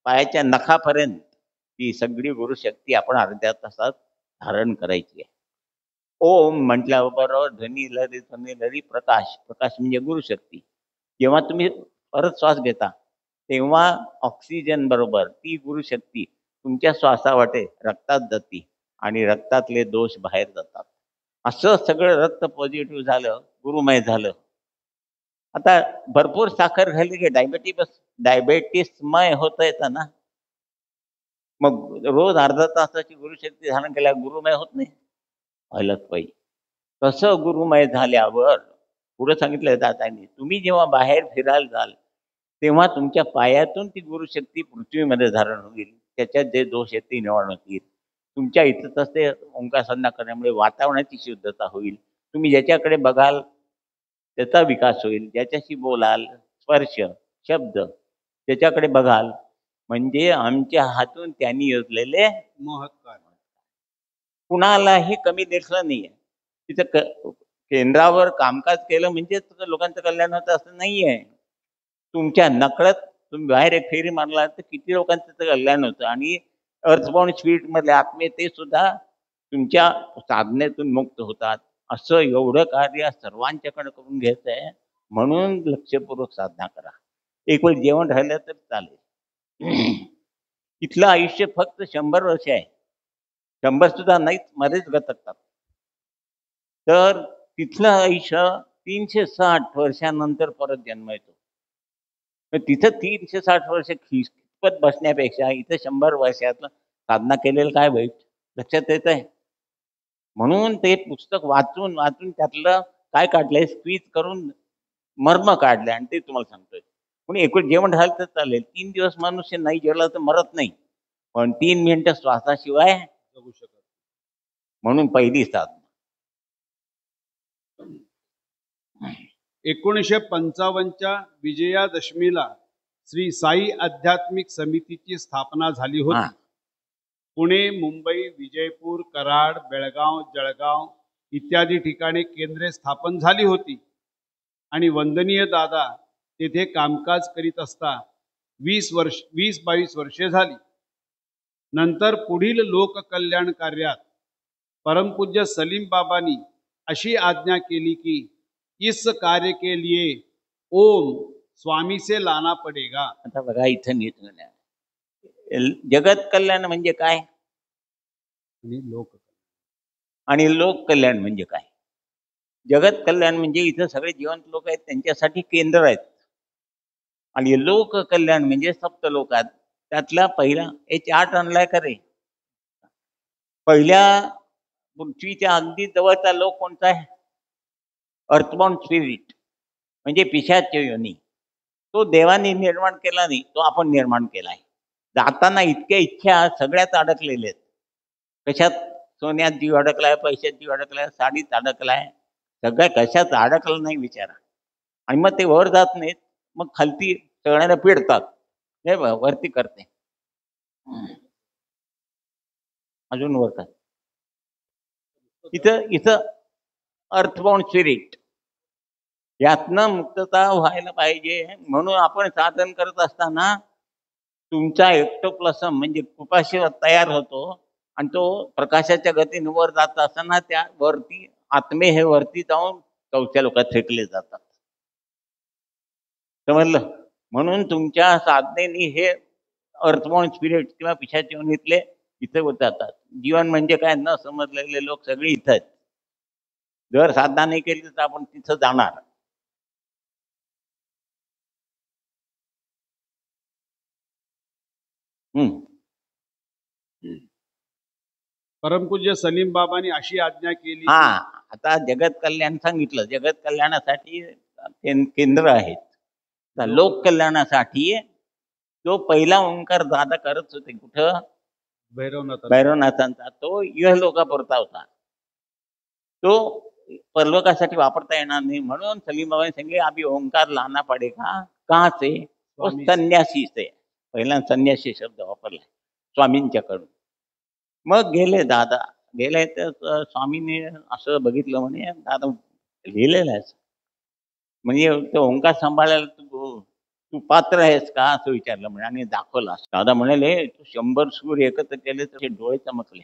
[SPEAKER 2] पायाच्या नखापर्यंत ती सगळी गुरुशक्ती आपण अर्ध्या तासात धारण करायची आहे. ओम म्हटल्याबरोबर ध्वनी लहरी ध्वनी लहरी प्रकाश, प्रकाश म्हणजे गुरुशक्ती. जेव्हा तुम्ही परत श्वास घेता तेव्हा ऑक्सिजन बरोबर ती गुरुशक्ती तुमच्या श्वासावाटे रक्तात जाते आणि रक्तातले दोष बाहेर जातात. असं सगळं रक्त पॉझिटिव्ह झालं, गुरुमय झालं. आता भरपूर साखर खाल्ली की डायबेटीसमय होता येतं ना. मग रोज अर्धा तासाची गुरुशक्ती धारण केल्यावर गुरुमय होत नाही, व्हायलाच पाहिजे. तसं गुरुमय झाल्यावर पुढे सांगितलं दादांनी, तुम्ही जेव्हा बाहेर फिरायला जाल तेव्हा तुमच्या पायातून ती गुरुशक्ती पृथ्वीमध्ये धारण होईल, त्याच्यात जे दोष आहेत ते निवारण होतील. तुमच्या इथं तसे ओंकार साधना करण्यामुळे वातावरणाची शुद्धता होईल. तुम्ही ज्याच्याकडे बघाल त्याचा विकास होईल, ज्याच्याशी बोलाल स्पर्श शब्द त्याच्याकडे बघाल म्हणजे आमच्या हातून त्यांनी योजलेले
[SPEAKER 1] महत्कार.
[SPEAKER 2] कुणालाही कमी दिसलं नाहीये. तिथं केंद्रावर कामकाज केलं म्हणजे लोकांचं कल्याण होतं असं नाहीये. तुमच्या नकळत तुम्ही बाहेर एक फेरी मारला तर किती लोकांचं कल्याण होतं. आणि अर्थबाउंड स्पिरिट मधले आत्मे ते सुद्धा तुमच्या साधनेतून मुक्त होतात. असं एवढं कार्य सर्वांच्याकडे करून घ्यायचं आहे, म्हणून लक्षपूर्वक साधना करा. एक वेळ जेवण राहिलं तर चालेल. इथलं आयुष्य फक्त 100 वर्ष आहे, 100 सुद्धा नाहीत, मध्येच गतकतात. तर तिथलं आयुष्य 360 वर्षानंतर परत जन्म येतो. तिथं 360 वर्ष खिसपत बसण्यापेक्षा इथं 100 वर्षातलं साधना केलेलं काय वाईट, लक्षात येत आहे. म्हणून ते पुस्तक वाचून वाचून त्यातलं काय काढलंय स्क्वीज करून मर्म काढलंय आणि ते तुम्हाला सांगतोय. म्हणून एकूण जेवण राहिलं तर चालेल. 3 दिवस मनुष्य नाही जेवला तर मरत नाही, पण 3 मिनिटं श्वासाशिवाय
[SPEAKER 1] जगू शकत.
[SPEAKER 2] म्हणून पहिली साधना.
[SPEAKER 1] 1955च्या विजयादशमीला श्री साई आध्यात्मिक समितीची स्थापना झाली होती. पुणे, मुंबई, विजयपूर, कराड, बेळगाव, जळगाव इत्यादी ठिकाणी केंद्रे स्थापन झाली होती आणि वंदनीय दादा तेथे कामकाज करीत असता 20-22 वर्षे झाली. नंतर पुढील लोककल्याण कार्यात परमपूज्य सलीम बाबांनी अशी आज्ञा केली की इस कार्य के लिए ओम स्वामी से लाना पडेगा.
[SPEAKER 2] आता बघा इथं नीट जगत कल्याण म्हणजे काय आणि लोक कल्याण म्हणजे काय. जगत कल्याण म्हणजे इथं सगळे जिवंत लोक आहेत त्यांच्यासाठी केंद्र आहेत, आणि लोक कल्याण म्हणजे सप्त लोकात त्यातला पहिला हे चार्ट आणलाय का रे. पहिल्या पृथ्वीच्या अगदी जवळचा लोक कोणता आहे, अर्थबाउंड स्पिरिट म्हणजे पिशाच्य योनी. तो देवाने निर्माण केला नाही, तो आपण निर्माण केलाय. जाताना इतक्या इच्छा सगळ्यात अडकलेल्या आहेत. कशात, सोन्यात जीव अडकलाय, पैशात जीव अडकलाय, साडीत अडकलाय, सगळ्या कशात अडकलं नाही विचारा. आणि मग ते वर जात नाहीत, मग खालती सगळ्यांना पिडतात, हे वरती करते अजून वर काय. इथं अर्थबाउंड स्पिरिट यातनं मुक्तता व्हायला पाहिजे. म्हणून आपण साधन करत असताना तुमचा एक्टोप्लासम म्हणजे कुपाशी तयार होतो आणि तो प्रकाशाच्या गतीने वर जात असताना त्या वरती आत्मे हे वरती जाऊन चौथ्या लोकात फेकले जातात. समजलं. म्हणून तुमच्या साधनेने हे अर्थबाउंड स्पिरिट किंवा पिशाच्या योनीतले इथं जातात. जीवन म्हणजे काय न समजलेले लोक सगळे इथं आहेत. जर साधना नाही केली तर आपण तिथं जाणार.
[SPEAKER 1] परमपूज्य सलीम बाबांनी अशी आज्ञा केली.
[SPEAKER 2] आता जगत कल्याण सांगितलं. जगत कल्याणासाठी केंद्र आहेत. लोक कल्याणासाठी तो पहिला ओंकार दादा करत होते कुठं, भैरवनाथांचा तो इहलोकापुरता होता. तो परलोकासाठी वापरता येणार नाही म्हणून सलीम बाबांनी सांगितले अभी ओंकार लाना पडेगा कहाँ से वो संन्यासी से. पहिला संन्यासी शब्द वापरलाय स्वामींच्याकडून. मग गेले दादा गेले तर स्वामींनी असं बघितलं म्हणे दादा लिहिलेलं आहे म्हणजे तो ओंकार सांभाळायला तू पात्र आहेस का असं विचारलं म्हणे आणि दाखवला. दादा म्हणाले तू 100 सूर एकत्र केले तर ते डोळे चमकले.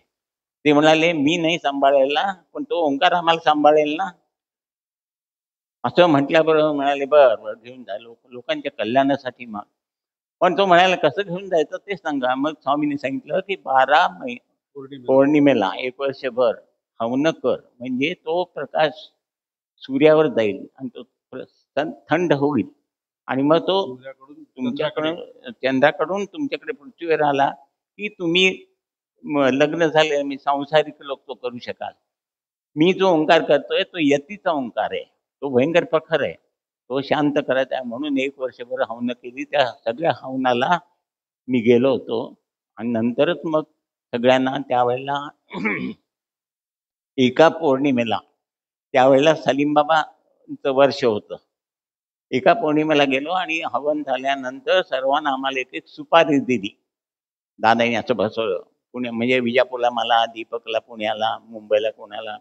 [SPEAKER 2] ते म्हणाले मी नाही सांभाळायला पण तो ओंकार आम्हाला सांभाळेल ना. असं म्हटल्याबरोबर म्हणाले बर घेऊन जा लोकांच्या कल्याणासाठी मग. पण तो म्हणाला कसं घेऊन जायचं ते सांगा. मग स्वामींनी सांगितलं की 12 पौर्णिमेला 1 वर्षभर हवन कर म्हणजे तो प्रकाश सूर्यावर जाईल आणि तो थंड होईल आणि मग तो तुमच्याकडून चंद्राकडून तुमच्याकडे पृथ्वीवर आला की तुम्ही लग्न झाले मी सांसारिक लोक तो करू शकाल. मी जो ओंकार करतोय तो यतीचा ओंकार आहे. तो भयंकर प्रखर आहे. तो शांत करायचा आहे म्हणून 1 वर्षभर हवन केली. त्या सगळ्या हवनाला मी गेलो होतो आणि नंतरच मग सगळ्यांना त्यावेळेला एका पौर्णिमेला त्यावेळेला सलीमबाबांचं वर्ष होतं. एका पौर्णिमेला गेलो आणि हवन झाल्यानंतर सर्वांना आम्हाला एक सुपारी दिली. दादानी असं बसवलं पुणे म्हणजे विजापूरला मला दीपकला पुण्याला मुंबईला कोणाला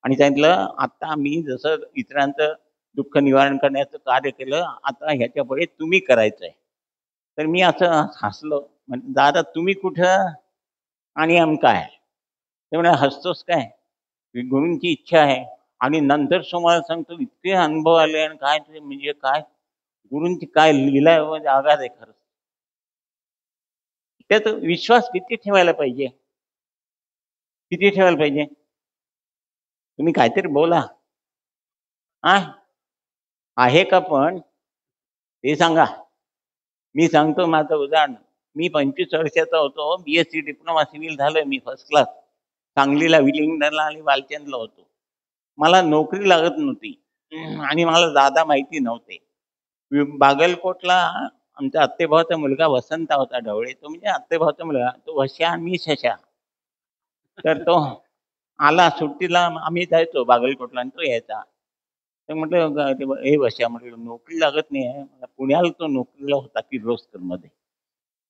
[SPEAKER 2] आणि सांगितलं आता मी जसं इतरांचं दुःख निवारण करण्याचं कार्य केलं आता ह्याच्या पुढे तुम्ही करायचंय. तर मी असं हसलो म्हणजे दादा तुम्ही कुठं आणि काय ते म्हणजे हसतोस काय गुरूंची इच्छा आहे. आणि नंतर तुम्हाला सांगतो इतके अनुभव आले आणि काय ते म्हणजे काय गुरूंची काय लीला म्हणजे आघात आहे खरंच. त्यात विश्वास किती ठेवायला पाहिजे किती ठेवायला पाहिजे. तुम्ही काहीतरी बोला आहे का पण ते सांगा. मी सांगतो माझं उदाहरण. मी 25 वर्षाचा होतो. BSc डिप्लोमा सिव्हिल झालोय मी फर्स्ट क्लास. सांगलीला विलिंग्डनला आणि वालचंदला होतो. मला नोकरी लागत नव्हती आणि मला दादा माहिती नव्हते. बागलकोटला आमच्या आत्तेभावाचा मुलगा वसंत होता ढवळे. तो म्हणजे आत्तेभावाचा मुलगा तो वश्या आणि मी शशा. तर तो आला सुट्टीला आम्ही जायचो बागलकोटला आणि तो यायचा. तर म्हटलं हे वश्या म्हटलं नोकरी लागत नाही आहे. मला पुण्याला तो नोकरीला होता किर्लोस्कर मध्ये.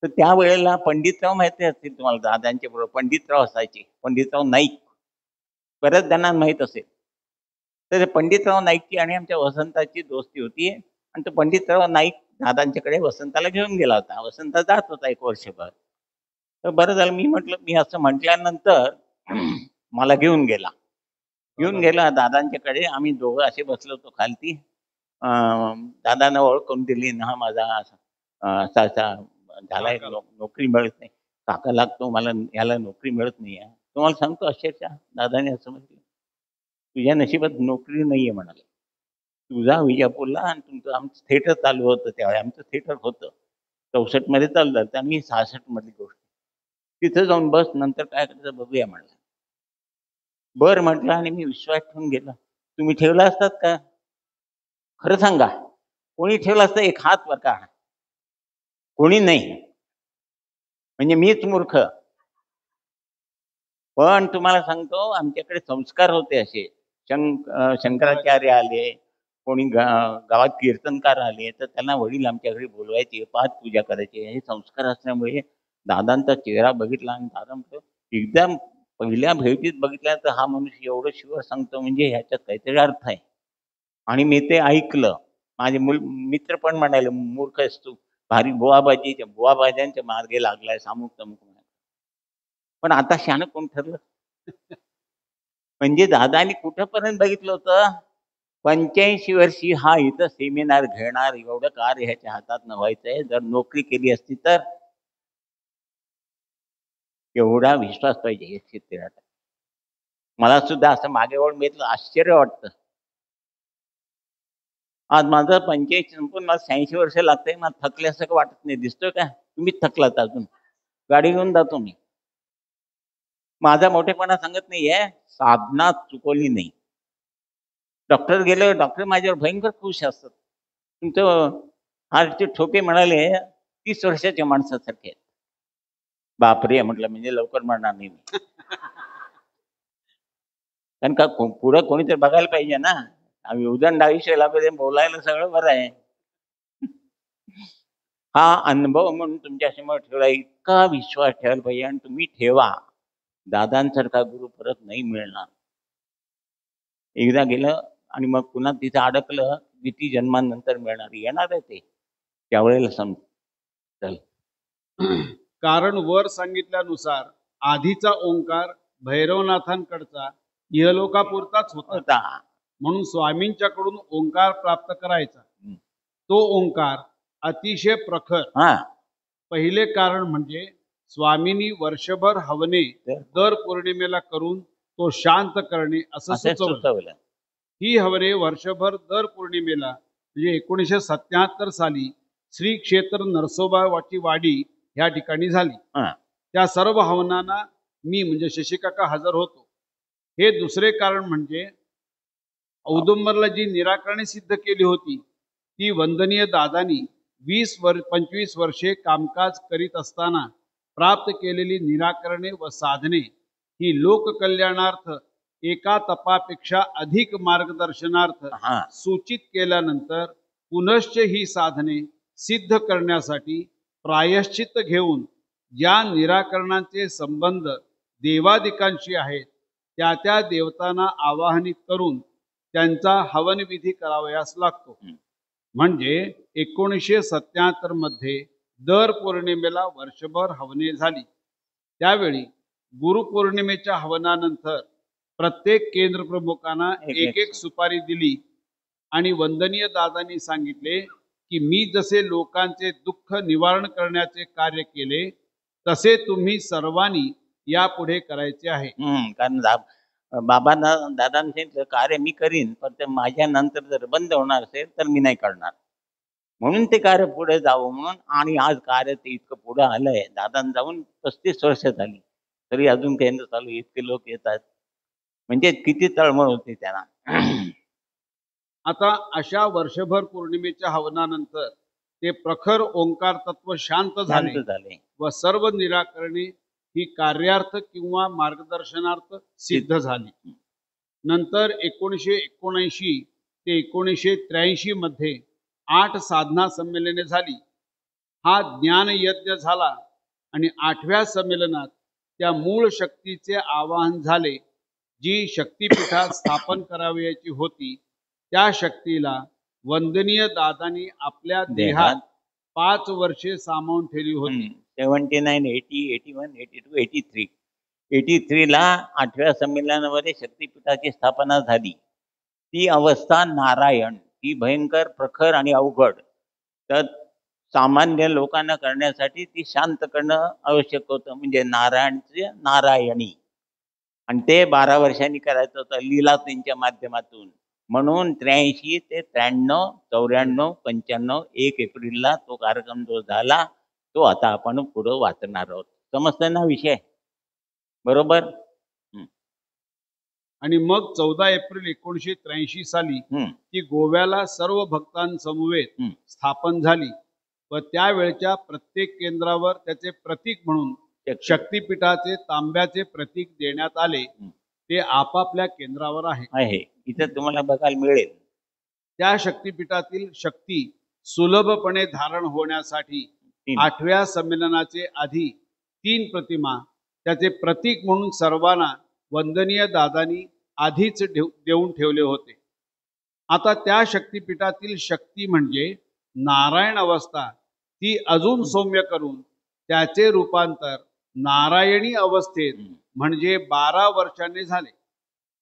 [SPEAKER 2] तर त्यावेळेला पंडितराव माहिती असतील तुम्हाला दादांच्या बरोबर पंडितराव असायचे. पंडितराव नाईक बऱ्याच जणांना माहीत असेल. तर पंडितराव नाईकची आणि आमच्या वसंताची दोस्ती होती आणि तो पंडितराव नाईक दादांच्याकडे वसंताला घेऊन गेला होता. वसंत जात होता 1 वर्षभर. तर बरं झालं मी म्हटलं मी असं म्हटल्यानंतर मला घेऊन गेला दादांच्याकडे. आम्ही दोघं असे बसलो होतो खालती. दादांना ओळख करून दिली ना माझा असा असा झालाय नोकरी मिळत नाही काका लागतो मला याला नोकरी मिळत नाही आहे. तुम्हाला सांगतो अक्षरशः दादाने असं म्हटलं तुझ्या नशिबात नोकरी नाहीये म्हणाले. तुझा विजापूरला आणि तुमचं आमचं थिएटर चालू होतं त्यावेळी. आमचं थिएटर होतं 64 मध्ये चाललं तर आम्ही 66 मधली गोष्ट. तिथं जाऊन बस नंतर काय करायचं बघूया म्हणलं. बर म्हटलं आणि मी विश्वास ठेवून गेलो. तुम्ही ठेवला असतात का खरं सांगा. कोणी ठेवला असतं एक हात वर का कोणी नाही म्हणजे मीच मूर्ख. पण तुम्हाला सांगतो आमच्याकडे संस्कार होते असे. शंकराचार्य आले कोणी गावात कीर्तनकार आले तर त्यांना वडील आमच्या घरी बोलवायचे पाच पूजा करायचे. हे संस्कार असल्यामुळे दादांचा चेहरा बघितला आणि दादा म्हटलं एकदम पहिल्या भेटीत बघितल्या तर हा मनुष्य एवढं शिव सांगतो म्हणजे ह्याच्यात काहीतरी अर्थ आहे. आणि मी ते ऐकलं. माझे मित्र पण म्हणाले मूर्ख आहेस तू भारी बुवाबाजींच्या मार्गे लागलाय सामुक तमुक. पण आता शहाणं कोण ठरलं म्हणजे दादानी कुठंपर्यंत बघितलं होतं 85 वर्षी हा इथं सेमिनार घेणार एवढं कार्य ह्याच्या हातात व्हायचंय. जर नोकरी केली असती तर एवढा विश्वास पाहिजे हे क्षेत्रात. मला सुद्धा असं मागे वळून घेतलं आश्चर्य वाटतं. आज माझं 85 संपून मला 86 वर्ष लागतंय. मला थकल्यासारखं वाटत नाही. दिसतोय का तुम्हीच थकलात अजून. गाडी घेऊन जातो मी. माझा मोठेपणा सांगत नाहीये. साधना चुकवली नाही. डॉक्टर गेले डॉक्टर माझ्यावर भयंकर खुश असतात. तुमचं हार्टचे ठोके म्हणाले 30 वर्षाच्या माणसासारखे आहेत. बापरे म्हटलं, म्हणजे लवकर म्हणणार नाही मी. कारण का पुढं कोणीतरी बघायला पाहिजे ना. आम्ही उदंड आयुष्य लागले बोलायला सगळं बरं आहे. हा अनुभव म्हणून तुमच्या समोर ठेवला. इतका विश्वास ठेवायला पाहिजे आणि तुम्ही ठेवा. दादांसारखा गुरु परत नाही मिळणार. एकदा गेलं आणि मग पुन्हा तिथं अडकलं, किती जन्मानंतर मिळणार, येणार आहे ते त्यावेळेला समजेल.
[SPEAKER 1] कारण वर सांगितल्यानुसार आधीचा ओंकार भैरवनाथांकडचा इहलोकापुरताच होता. म्हणून स्वामींच्याकडून ओंकार प्राप्त करायचा. तो ओंकार अतिशय प्रखर. पहिले कारण म्हणजे स्वामींनी वर्षभर हवने दर पौर्णिमेला करून तो शांत करणे असं सुचवलं. ही हवने वर्षभर दर पौर्णिमेला म्हणजे 1977 साली श्री क्षेत्र नरसोबाची वाडी ह्या ठिकाणी झाली. त्या सर्व हवनांना मी म्हणजे शशिकाका हजर होतो. हे दुसरे कारण म्हणजे औदुंबरला जी निराकरणे सिद्ध केली होती ती वंदनीय दादांनी 25 वर्षे कामकाज करीत असताना प्राप्त केलेली निराकरणे व साधने ही लोककल्याणार्थ एका तपापेक्षा अधिक मार्गदर्शनार्थ सूचित केल्यानंतर पुनश्च ही साधने सिद्ध करण्यासाठी प्रायश्चित्त घेऊन ज्या निराकरणांचे संबंध देवादिकांशी आहेत त्या त्या देवतांना आवाहनित करून त्यांचा हवनविधी करावयास लागतो. म्हणजे 1977 मध्ये दर पौर्णिमेला वर्षभर हवने झाली. त्यावेळी गुरुपौर्णिमेच्या हवनानंतर प्रत्येक केंद्र प्रमुखांना एक सुपारी दिली आणि वंदनीय दादांनी सांगितले की मी जसे लोकांचे दुःख निवारण करण्याचे कार्य केले तसे तुम्ही सर्वांनी यापुढे करायचे आहे.
[SPEAKER 2] कारण बाबांना दादांचे कार्य मी करीन, पण ते माझ्या नंतर जर बंद होणार असेल तर मी नाही करणार. म्हणून ते कार्य पुढे जावं म्हणून. आणि आज कार्य ते इतकं पुढे आलंय. दादांना जाऊन 35 वर्ष झाली तरी अजून केंद्र चालू. इतके लोक येतात म्हणजे किती तळमळ होते त्यांना.
[SPEAKER 1] आता अशा वर्षभर पौर्णिमेच्या हवनानंतर ते प्रखर ओंकार तत्व शांत झाले व सर्व निराकरणे ही कार्यार्थ किंवा मार्गदर्शनार्थ सिद्ध झाली. नंतर 1979 ते 1983 मध्ये 8 साधना संमेलने झाली. हा ज्ञान यज्ञ झाला आणि 8व्या संमेलनात त्या मूळ शक्तीचे आवाहन झाले जी शक्तिपीठात स्थापन करावयाची होती. त्या शक्तीला वंदनीय दादांनी आपल्या देहात 5 वर्षे सामावून ठेवली होती.
[SPEAKER 2] 79, 80, 81, 82, 83 ला 8व्या संमेलनामध्ये शक्तिपीठाची स्थापना झाली. ती अवस्था नारायण, ती भयंकर प्रखर आणि अवघड. तर सामान्य लोकांना करण्यासाठी ती शांत करणं आवश्यक होतं. म्हणजे नारायणचे नारायणी. आणि ते 12 वर्षांनी करायचं होतं लीलातींच्या माध्यमातून. म्हणून 83 ते 93, 94, 95, 1 एप्रिलला तो कार्यक्रम जो झाला तो आता आपण पुढं वाचणार आहोत. समजतं ना विषय बरोबर.
[SPEAKER 1] आणि मग 14 एप्रिल 1983 साली ती गोव्याला सर्व भक्तांसमवेत स्थापन झाली व त्यावेळच्या प्रत्येक केंद्रावर त्याचे प्रतीक म्हणून शक्तिपीठाचे तांब्याचे प्रतीक देण्यात आले. ते आपापल्या केंद्रावर आहे.
[SPEAKER 2] इथे तुम्हाला बघायला मिळेल.
[SPEAKER 1] त्या शक्तिपीठातील शक्ती सुलभपणे धारण होण्यासाठी 8व्या संमेलनाचे आधी 3 प्रतिमा त्याचे प्रतीक म्हणून सर्वांना वंदनीय दादांनी आधीच देऊन ठेवले होते. आता त्या शक्तिपीठातील शक्ती म्हणजे नारायण अवस्था ती अजून सौम्य करून त्याचे रूपांतर नारायणी अवस्थेत म्हणजे 12 वर्षांनी झाले.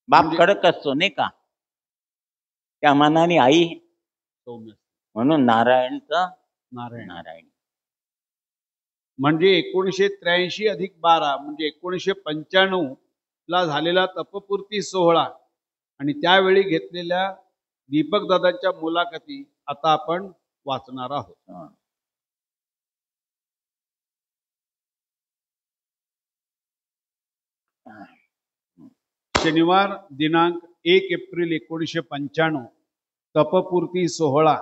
[SPEAKER 2] बाप कडक असतो नाही का, त्या मनाने आई
[SPEAKER 1] सौम्य,
[SPEAKER 2] म्हणून नारायणचा
[SPEAKER 1] नारायण. म्हणजे 1983 अधिक 12 म्हणजे 1995 ला झालेला तपपूर्ती सोहळा आणि त्यावेळी घेतलेल्या दीपक दादांच्या मुलाखती आता आपण वाचणार आहोत. शनिवार दिनांक 1 एप्रिल 1995 तपपूर्ती सोहळा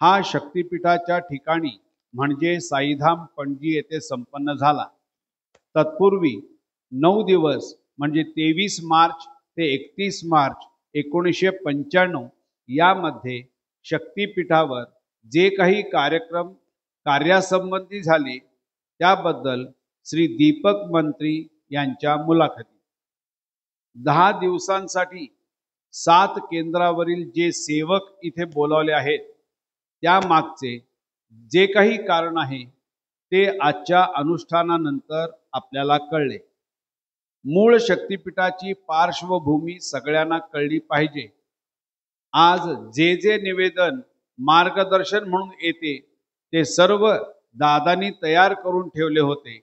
[SPEAKER 1] हा शक्तिपीठाच्या ठिकाणी म्हणजे साईधाम पणजी येथे संपन्न झाला. तत्पूर्वी 9 दिवस म्हणजे 23 मार्च ते 31 मार्च 1995 यामध्ये शक्तिपीठावर जे काही कार्यक्रम कार्यासंबंधी झाले त्याबद्दल श्री दीपक मंत्री यांच्या मुलाखती. 10 दिवसांसाठी 7 केंद्रावरील जे सेवक इथे बोलावले आहेत त्यामागचे जे काही कारण आहे ते आजच्या अनुष्ठानानंतर आपल्याला कळले. मूळ शक्तिपीठाची पार्श्वभूमी सगळ्यांना कळली पाहिजे. आज जे जे निवेदन मार्गदर्शन म्हणून येते ते सर्व दादांनी तयार करून ठेवले होते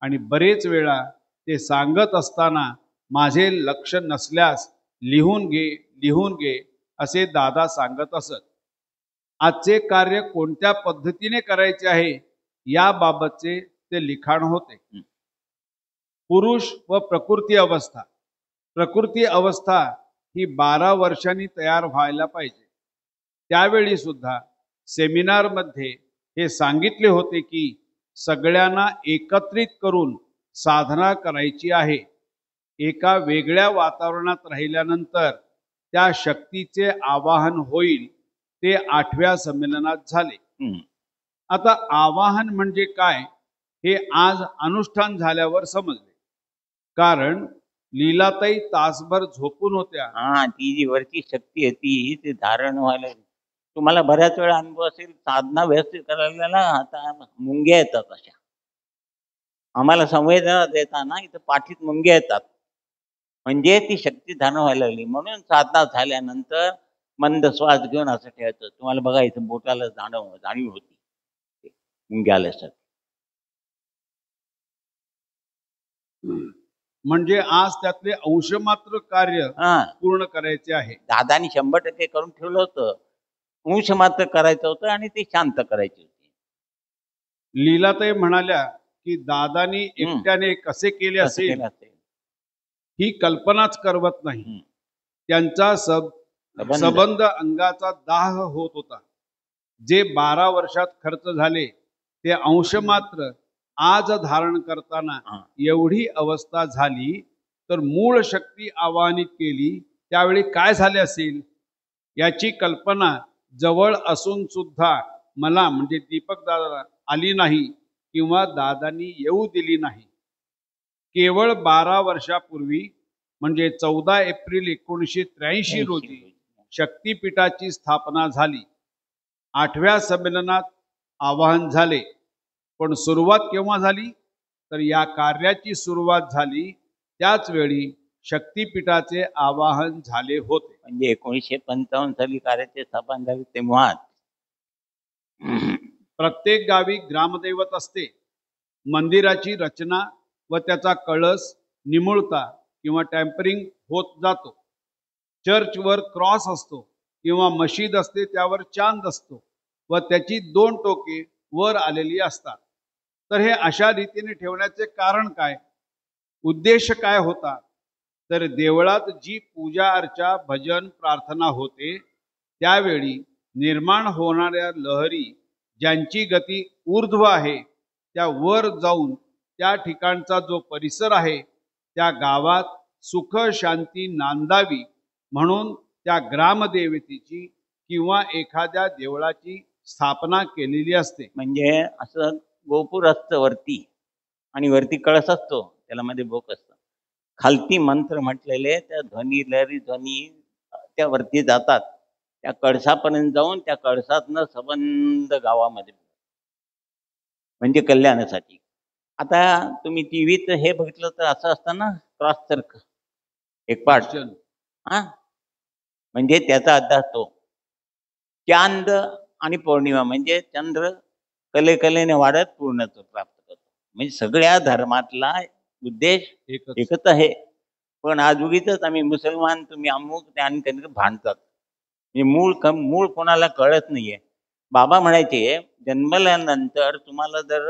[SPEAKER 1] आणि बरेच वेळा ते सांगत असताना माझे लक्ष नसल्यास लिहून घे असे दादा सांगत असत. आजचे कार्य कोणत्या पद्धतीने करायचे आहे याबाबतचे ते लिखाण होते. पुरुष व प्रकृती अवस्था. प्रकृती अवस्था ही 12 वर्षांनी तयार व्हायला पाहिजे. त्यावेळी सुद्धा सेमिनारमध्ये हे सांगितले होते की सगळ्यांना एकत्रित करून साधना करायची आहे. एका वेगळ्या वातावरणात राहिल्यानंतर त्या शक्तीचे आवाहन होईल ते 8व्या संमेलनात झाले. आता आवाहन म्हणजे काय हे आज अनुष्ठान झाल्यावर समजले. कारण लीलाताई तासभर झोपून होत्या.
[SPEAKER 2] ती जी वरची शक्ती आहे ती धारण व्हायला तुम्हाला बऱ्याच वेळा अनुभव असेल. साधना व्यवस्थित करायला ना आता मुंग्या येतात अशा. आम्हाला संवेदना देताना इथं पाठीत मुंग्या येतात म्हणजे ती शक्ती धारण व्हायला लागली. म्हणून साधना झाल्यानंतर मंद श्वास घेऊन असं ठेवायचं. तुम्हाला बघा इथं बोटाला जाणीव होती मुंग्या आल्यासारखी.
[SPEAKER 1] म्हणजे आज त्यातले अंशमात्र कार्य पूर्ण करायचे आहे.
[SPEAKER 2] दादानी 100% करून ठेवलं होतं. अंश मात्र करायचं होतं आणि ते शांत करायची होती.
[SPEAKER 1] लीलाताई म्हणाल्या की दादानी एकट्याने कसे केले असेल ही कल्पनाच करवत नाही. त्यांचा संबंध अंगाचा दाह होत होता. जे 12 वर्षात खर्च झाले ते अंश मात्र आज धारण करताना एवढी अवस्था झाली तर मूळ शक्ती आवाहनित केली त्यावेळी काय झाले असेल याची कल्पना जवळ असून सुद्धा मला म्हणजे दीपक दादाला आली नाही किंवा दादांनी येऊ दिली नाही. केवळ 12 वर्षापूर्वी म्हणजे 14 एप्रिल 1983 रोजी शक्तिपीठाची स्थापना झाली. 8व्या संमेलनात आवाहन झाले. पण सुरुवात केव्हा झाली तर या कार्याची सुरुवात झाली त्याच वेळी शक्तिपीठाचे आवाहन झाले होते.
[SPEAKER 2] म्हणजे 1955 साली कार्याची स्थापना झाली तेव्हा
[SPEAKER 1] प्रत्येक गावी ग्रामदैवत असते. मंदिराची रचना व त्याचा कळस निमुळता किंवा टॅम्परिंग होत जातो. चर्चवर क्रॉस असतो किंवा मशीद असते त्यावर चांद असतो व त्याची 2 टोके वर आलेली असतात. तर हे अशा रीतीने ठेवण्याचे कारण काय, उद्देश काय होता तर देवळात जी पूजा अर्चा भजन प्रार्थना होते त्यावेळी निर्माण होणाऱ्या लहरी ज्यांची गती ऊर्ध्व आहे त्या वर जाऊन त्या ठिकाणचा जो परिसर आहे त्या गावात सुख शांती नांदावी म्हणून त्या ग्रामदेवतेची किंवा एखाद्या देवळाची स्थापना केलेली असते.
[SPEAKER 2] म्हणजे असं गोपूर असतं वरती आणि वरती कळस असतो त्याला मध्ये भोक असतं. खालती मंत्र म्हटलेले त्या ध्वनी लहरी ध्वनी त्या वरती जातात. त्या कळसापर्यंत जाऊन त्या कळसातनं संबंध गावामध्ये म्हणजे कल्याणासाठी. आता तुम्ही टीव्हीत हे बघितलं तर असं असतं ना क्रॉस सर्कल एक पाठ म्हणजे त्याचा अर्थ तो चांद आणि पौर्णिमा म्हणजे चंद्र कलेने वाढत पूर्णत्व प्राप्त करतो. म्हणजे सगळ्या धर्मातला उद्देश एकच आहे. पण आज उगीच आम्ही मुसलमान तुम्ही अमुक त्या भांडतात. म्हणजे मूळ कोणाला कळत नाहीये. बाबा म्हणायचे जन्मल्यानंतर तुम्हाला जर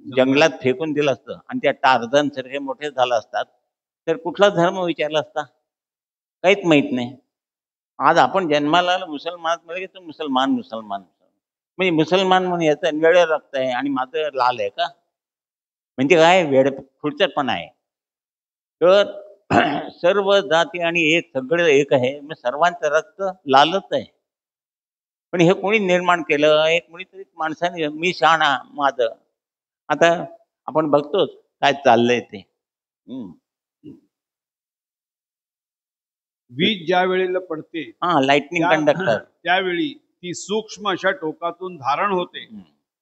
[SPEAKER 2] जंगलात फेकून दिलं असतं आणि त्या टार्झन सारखे मोठे झाला असतात तर कुठला धर्म विचारला असता काहीच माहित नाही. आज आपण जन्माला मुसलमान मध्ये तो मुसलमान म्हणजे मुसलमान म्हणून याचं वेळ रक्त आहे आणि माझं लाल आहे का. म्हणजे काय खुडचटपणा आहे. तर सर्व जाती आणि एक सगळं एक आहे, मग सर्वांचं रक्त लालच आहे. पण हे कोणी निर्माण केलं? एक कोणीतरी माणसाने, मी शहाणा माझं. आता आपण बघतोच काय चाललंय ते. हम्म.
[SPEAKER 1] वीज ज्या वेळेला पडते
[SPEAKER 2] हा, लाइटनिंग कंडक्टर.
[SPEAKER 1] त्यावेळी ती सूक्ष्म अशा टोकातून धारण होते,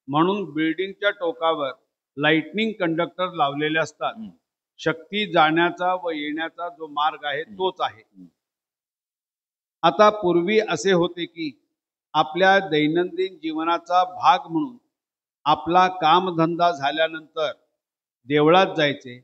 [SPEAKER 1] म्हणून बिल्डिंगच्या टोकावर लाइटनिंग कंडक्टर लावलेले असतात. शक्ती जाण्याचा व येण्याचा जो मार्ग आहे तोच आहे. आता पूर्वी असे होते की आपल्या दैनंदिन जीवनाचा भाग म्हणून आपला कामधंदा झाल्यानंतर देवळात जायचे,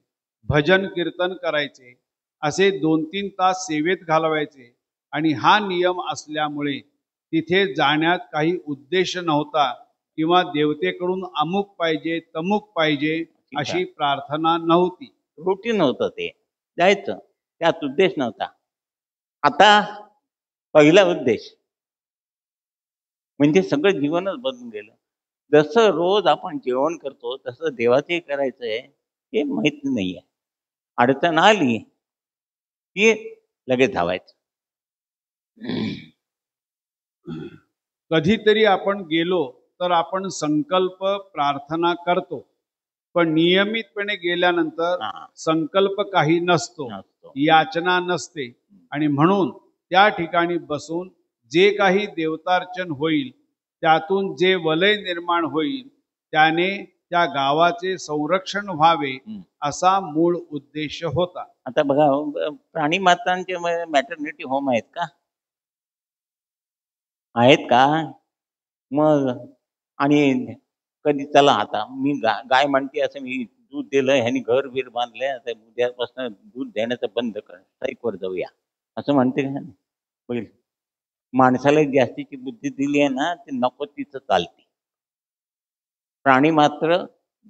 [SPEAKER 1] भजन कीर्तन करायचे, असे 2-3 तास सेवेत घालवायचे. आणि हा नियम असल्यामुळे तिथे जाण्यात काही उद्देश नव्हता किंवा देवतेकडून अमुक पाहिजे तमुक पाहिजे अशी प्रार्थना नव्हती.
[SPEAKER 2] रुटीन होतं ते, जायचं, त्यात उद्देश नव्हता. आता पहिला उद्देश म्हणजे सगळं जीवनच बदलून गेलं. जसं रोज आपण जेवण करतो तसं देवाचंही करायचंय हे माहित नाहीये. अडचण आली की लगेच धावायचं.
[SPEAKER 1] कधीतरी आपण गेलो तर आपण संकल्प प्रार्थना करतो, पण नियमितपणे गेल्यानंतर संकल्प काही नसतो, याचना नसते. आणि म्हणून त्या ठिकाणी बसून जे काही देवतार्चन होईल त्यातून जे वलय निर्माण होईल त्याने त्या गावाचे संरक्षण व्हावे असा मूळ उद्देश होता.
[SPEAKER 2] आता बघा, प्राणी मातांचे मॅटर्निटी होम आहेत का? आहेत का? मग आणि कधी चला आता मी गाय म्हणते असं मी दूध दिलं, ह्यानी घर बीर बांधलंय, आता उद्यापासून दूध देण्याचं बंद कर, स्ट्राईकवर जाऊया असं म्हणते का? होईल. माणसाला जास्तीची बुद्धी दिली आहे ना, ते नको तिचं चालते. प्राणी मात्र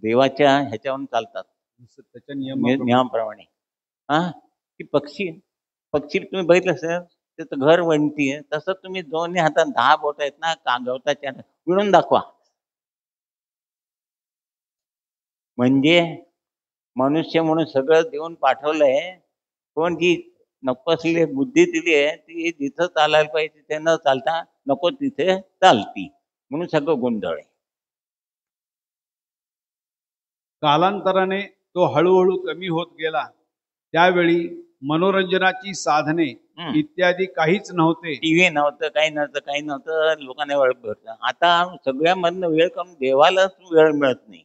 [SPEAKER 2] देवाच्या ह्याच्यावरून चालतात,
[SPEAKER 1] त्याच्या
[SPEAKER 2] नियमाप्रमाणे. हा, की पक्षी तुम्ही बघितलं सर, त्याचं घर वणतीये, तसं तुम्ही दोन्ही हातात 10 बोट आहेत ना, गवताच्या विळून दाखवा. म्हणजे मनुष्य म्हणून सगळं देऊन पाठवलंय, पण जी नको असलेली बुद्धी दिली आहे ती जिथं चालायला पाहिजे तिथे न चालता नको तिथे चालती, म्हणून सगळं गोंधळ आहे.
[SPEAKER 1] कालांतराने तो हळूहळू कमी होत गेला. त्यावेळी मनोरंजनाची साधने इत्यादी काहीच नव्हते.
[SPEAKER 2] टीव्ही नव्हतं, काही नव्हतं, लोकांना वेळ भेटला. आता सगळ्यामधनं वेळ करून देवालाच वेळ मिळत नाही.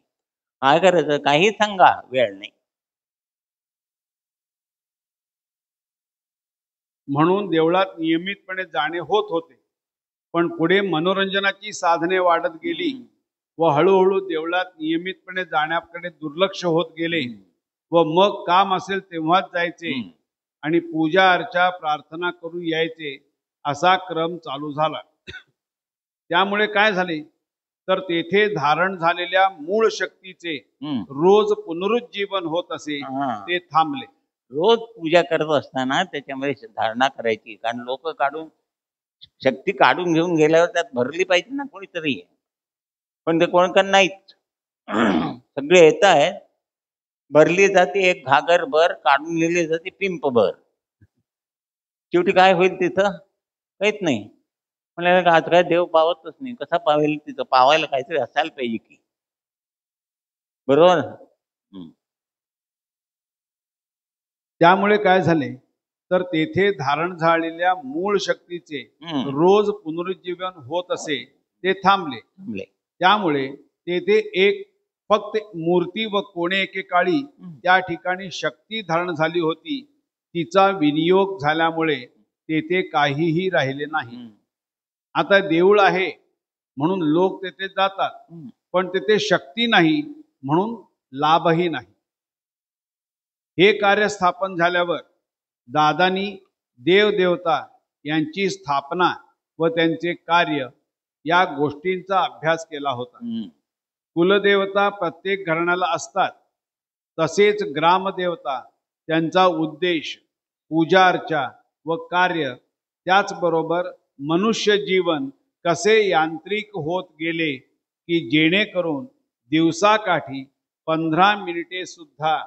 [SPEAKER 2] काय करायचं? काही सांगा, वेळ नाही.
[SPEAKER 1] म्हणून देवळात नियमितपणे जाणे होत होते, पण पुढे मनोरंजनाची साधने वाढत गेली व हळूहळू देवळात नियमितपणे जाण्याकडे दुर्लक्ष होत गेले. व मग काम असेल तेव्हाच जायचे आणि पूजा अर्चा प्रार्थना करून यायचे, असा क्रम चालू झाला. त्यामुळे काय झाले तर तेथे धारण झालेल्या मूळ शक्तीचे रोज पुनरुज्जीवन होत असे, ते थांबले.
[SPEAKER 2] रोज पूजा करत असताना त्याच्यामध्ये धारणा करायची, कारण लोक शक्ती काढून घेऊन गेल्यावर त्यात भरली पाहिजे ना कोणीतरी, पण ते कोण नाहीच. सगळे येत आहेत, भरली जाते एक घागर भर, काढून लिहिली जाते पिंप भर. शेवटी काय होईल तिथं? काहीच नाही. म्हणजे आज काय देव पावतच नाही, कसा पावेल? तिथं पावायला काहीतरी असायला पाहिजे की, बरोबर?
[SPEAKER 1] त्यामुळे काय झाले तर तेथे धारण झालेल्या मूळ शक्तीचे रोज पुनरुज्जीवन होत असे, ते थांबले. त्यामुळे तेथे एक फक्त मूर्ती व कोणे एकेकाळी त्या ठिकाणी शक्ती धारण झाली होती, तिचा विनियोग झाल्यामुळे तेथे काहीही राहिले नाही. आता देऊळ आहे म्हणून लोक तेथे जातात, पण तेथे शक्ती नाही म्हणून लाभही नाही. हे कार्य स्थापन झाल्यावर दादांनी देवदेवता यांची स्थापना व त्यांचे कार्य या गोष्टींचा अभ्यास केला होता. कुलदेवता प्रत्येक घराण्याला असतात, तसेच ग्रामदेवता, त्यांचा उद्देश, पूजा अर्चा व कार्य, त्याचबरोबर मनुष्य जीवन कसे यांत्रिक होत गेले की जेणेकरून दिवसाकाठी 15 मिनिटे सुद्धा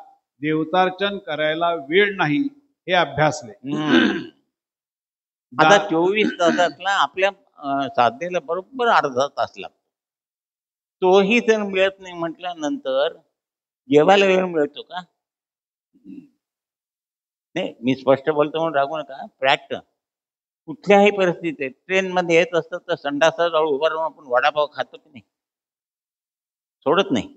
[SPEAKER 1] देवतार्चन करायला वेळ नाही हे अभ्यासले.
[SPEAKER 2] आता 24 तासातला आपल्या साधनेला बरोबर अर्धा तास लागतो. तोही जर मिळत नाही म्हटल्यानंतर जेवायला वेळ मिळतो का? नाही, मी स्पष्ट बोलतो म्हणून रागू नका. फॅक्ट कुठल्याही परिस्थितीत ट्रेनमध्ये येत असतं तर संडासाजवळ उभं राहून आपण वडापाव खातो की नाही? सोडत नाही.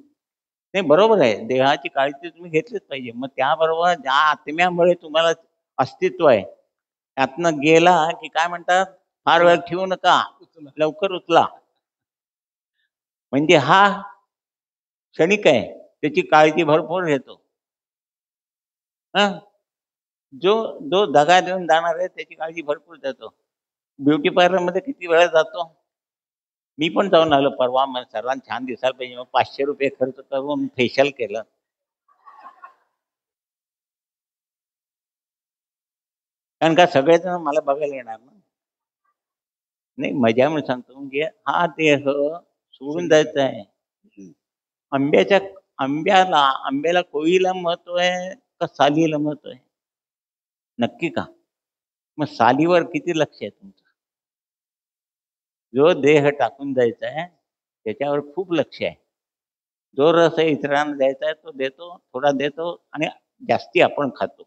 [SPEAKER 2] नाही, बरोबर आहे. देहाची काळजी तुम्ही घेतलीच पाहिजे. मग त्याबरोबर ज्या आत्म्यामुळे तुम्हाला अस्तित्व आहे, त्यातनं गेला की काय म्हणतात, फार वेळ ठेवू नका, लवकर उचला. म्हणजे हा क्षणिक आहे, त्याची काळजी भरपूर घेतो. जो जो दगा देऊन जाणार आहे त्याची काळजी भरपूर देतो. ब्युटी पार्लरमध्ये किती वेळा जातो? मी पण जाऊन आलो परवा. मग सर्वांना छान दिसायला पाहिजे, मग 500 रुपये खर्च करून फेशियल केलं. कारण का सगळेजण मला बघायला येणार ना. नाही, मजा म्हणून सांगतो. म्हणजे हा देह सोडून जायचा आहे. आंब्याला कोळीला महत्व आहे का सालीला महत्व आहे? नक्की का? मग सालीवर किती लक्ष आहे तुमचं? जो देह टाकून जायचा आहे त्याच्यावर खूप लक्ष आहे. जो रस इतरांना द्यायचा आहे तो देतो, थोडा देतो आणि जास्ती आपण खातो.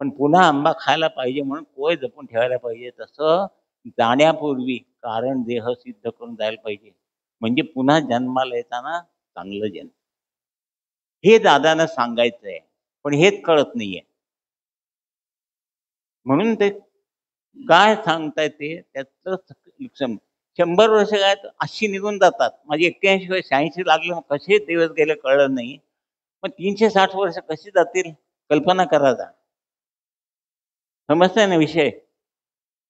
[SPEAKER 2] पण पुन्हा आंबा खायला पाहिजे म्हणून कोय जपून ठेवायला पाहिजे. तसं जाण्यापूर्वी कारण देह सिद्ध करून जायला पाहिजे, म्हणजे पुन्हा जन्माला येताना चांगलं जन्म. हे दादांना सांगायचं आहे, पण हेच कळत नाहीये. म्हणून ते काय सांगताय ते त्याचं 100 वर्ष काय अशी निघून जातात. माझी 81 वर्ष 86 लागले, मग कसे दिवस गेले कळलं नाही. मग 360 वर्ष कशी जातील कल्पना करा जा. समजताय ना विषय?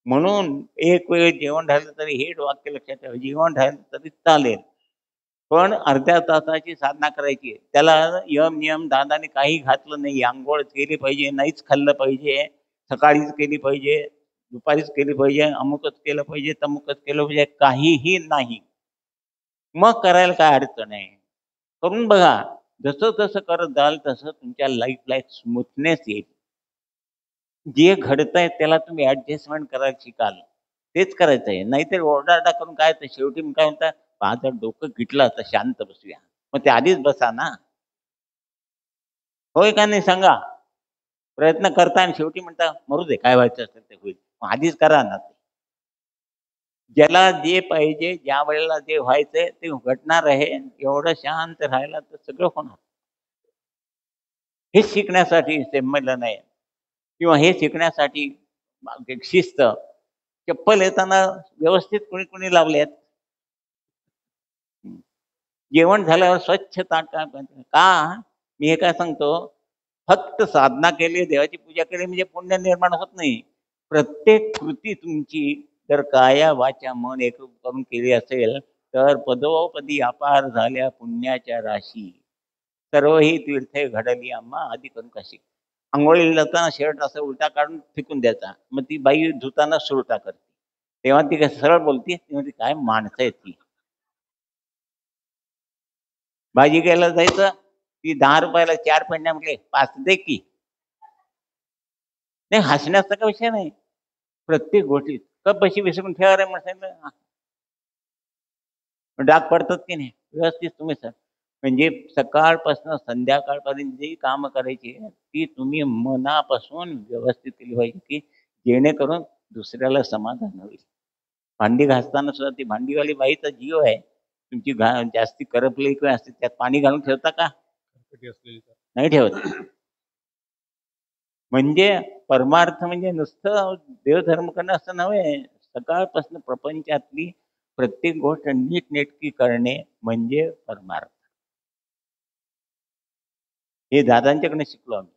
[SPEAKER 2] म्हणून एक वेळ जेवण राहिलं तरी हे वाक्य लक्षात ठेवा, जेवण राहिलं तरी चालेल, पण अर्ध्या तासाची साधना करायची. त्याला यम नियम दादाने काही घातलं नाही. आंघोळ केली पाहिजे, नाहीच खाल्लं पाहिजे, सकाळीच केली पाहिजे, दुपारीच केली पाहिजे, अमुकच केलं पाहिजे, तमुकच केलं पाहिजे, काहीही नाही. मग करायला काय अडचण आहे? करून बघा. जसं जसं करत जाल तसं तुमच्या लाईफला एक स्मूथनेस येईल. जे घडतंय त्याला तुम्ही ऍडजस्टमेंट करायला शिकाल, तेच करायचं आहे. नाहीतर ओरडाआरडा करून काय तर शेवटी मग काय म्हणतात, माझं डोकं गिटलं तर शांत बसूया. मग ते आधीच बसा ना. होय का नाही सांगा? प्रयत्न करता आणि शेवटी म्हणता मरू दे, काय व्हायचं असेल ते होईल. मग आधीच करा ना. ज्याला जे पाहिजे, ज्या वेळेला जे व्हायचंय ते घडणार आहे. एवढं शांत राहिला तर सगळं होणार. हे शिकण्यासाठी संमेलन आहे, किंवा हे शिकण्यासाठी एक शिस्त. चप्पल येताना व्यवस्थित कोणी कोणी लावल्यात. जेवण झाल्यावर स्वच्छ ताट का? मी हे काय सांगतो, फक्त साधना केली, देवाची पूजा केली म्हणजे पुण्य निर्माण होत नाही. प्रत्येक कृती तुमची जर काया वाचा मन एकरूप करून केली असेल तर पदोपदी अपार झाल्या पुण्याच्या राशी. सर्व ही तीर्थे घडली आम्हा आधी करून कशी. आंघोळीला जाताना शर्ट असं उलटा काढून फेकून द्यायचा, मग ती बाई धुताना सुरटा करते. तेव्हा ती काय सरळ बोलते, तेव्हा ती काय माणसं आहेत ती. भाजी घ्यायला जायचं, ती 10 रुपयाला 4 पेंड्या म्हटले 5 दे की. नाही, हसण्याचा का विषय नाही. प्रत्येक गोष्टीत कप बशी विसरून ठेवा रे म्हटलं, डाग पडतात की नाही. व्यवस्थित तुम्ही म्हणजे सकाळपासून संध्याकाळपर्यंत जी कामं करायची ती तुम्ही मनापासून व्यवस्थित केली पाहिजे, की जेणेकरून दुसऱ्याला समाधान होईल. भांडी घासताना सुद्धा ती भांडीवाली बाईचा जीव आहे. तुमची जास्ती करपली किंवा असते त्यात पाणी घालून ठेवता का? नाही ठेवत. म्हणजे परमार्थ म्हणजे नुसतं देवधर्म करणं असं नव्हे. सकाळपासून प्रपंचातली प्रत्येक गोष्ट नीटनेटकी करणे म्हणजे परमार्थ. हे दादांच्याकडे शिकलो आम्ही.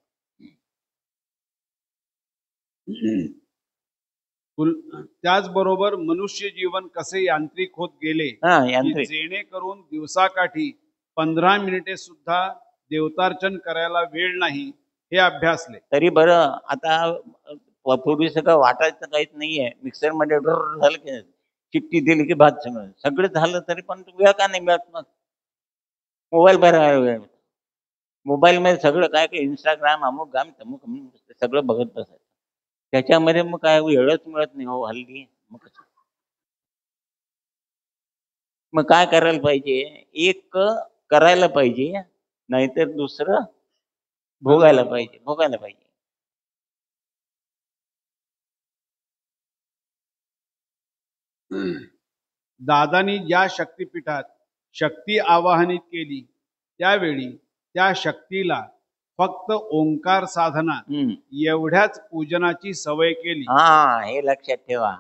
[SPEAKER 1] त्याचबरोबर मनुष्य जीवन कसे यांत्रिक होत गेले,
[SPEAKER 2] यांत्रिक,
[SPEAKER 1] जेणेकरून दिवसाकाठी 15 मिनिटे सुद्धा देवतार्चन करायला वेळ नाही हे अभ्यासले.
[SPEAKER 2] तरी बरं, आता पूर्वी सगळं वाटायचं काहीच नाहीये. मिक्सर मध्ये झालं की चिट्टी दिली की भात सगळं झालं, तरी पण वेळ का नाही मिळत? मग मोबाईल बघायला वेळ. मोबाईलमध्ये सगळं काय काय इंस्टाग्राम अमुक गाम तमुक अमुक सगळं बघत बसायचं. त्याच्यामध्ये मग काय वेळच मिळत नाही हो हल्ली. मग काय करायला पाहिजे? एक करायला पाहिजे, नाहीतर दुसरं भोगायला पाहिजे.
[SPEAKER 1] दादानी ज्या शक्तिपीठात शक्ती आवाहनीत केली त्यावेळी त्या शक्तीला फक्त ओंकार साधना एवढ्याच पूजनाची सवय केली.
[SPEAKER 2] हा, हे लक्षात ठेवा.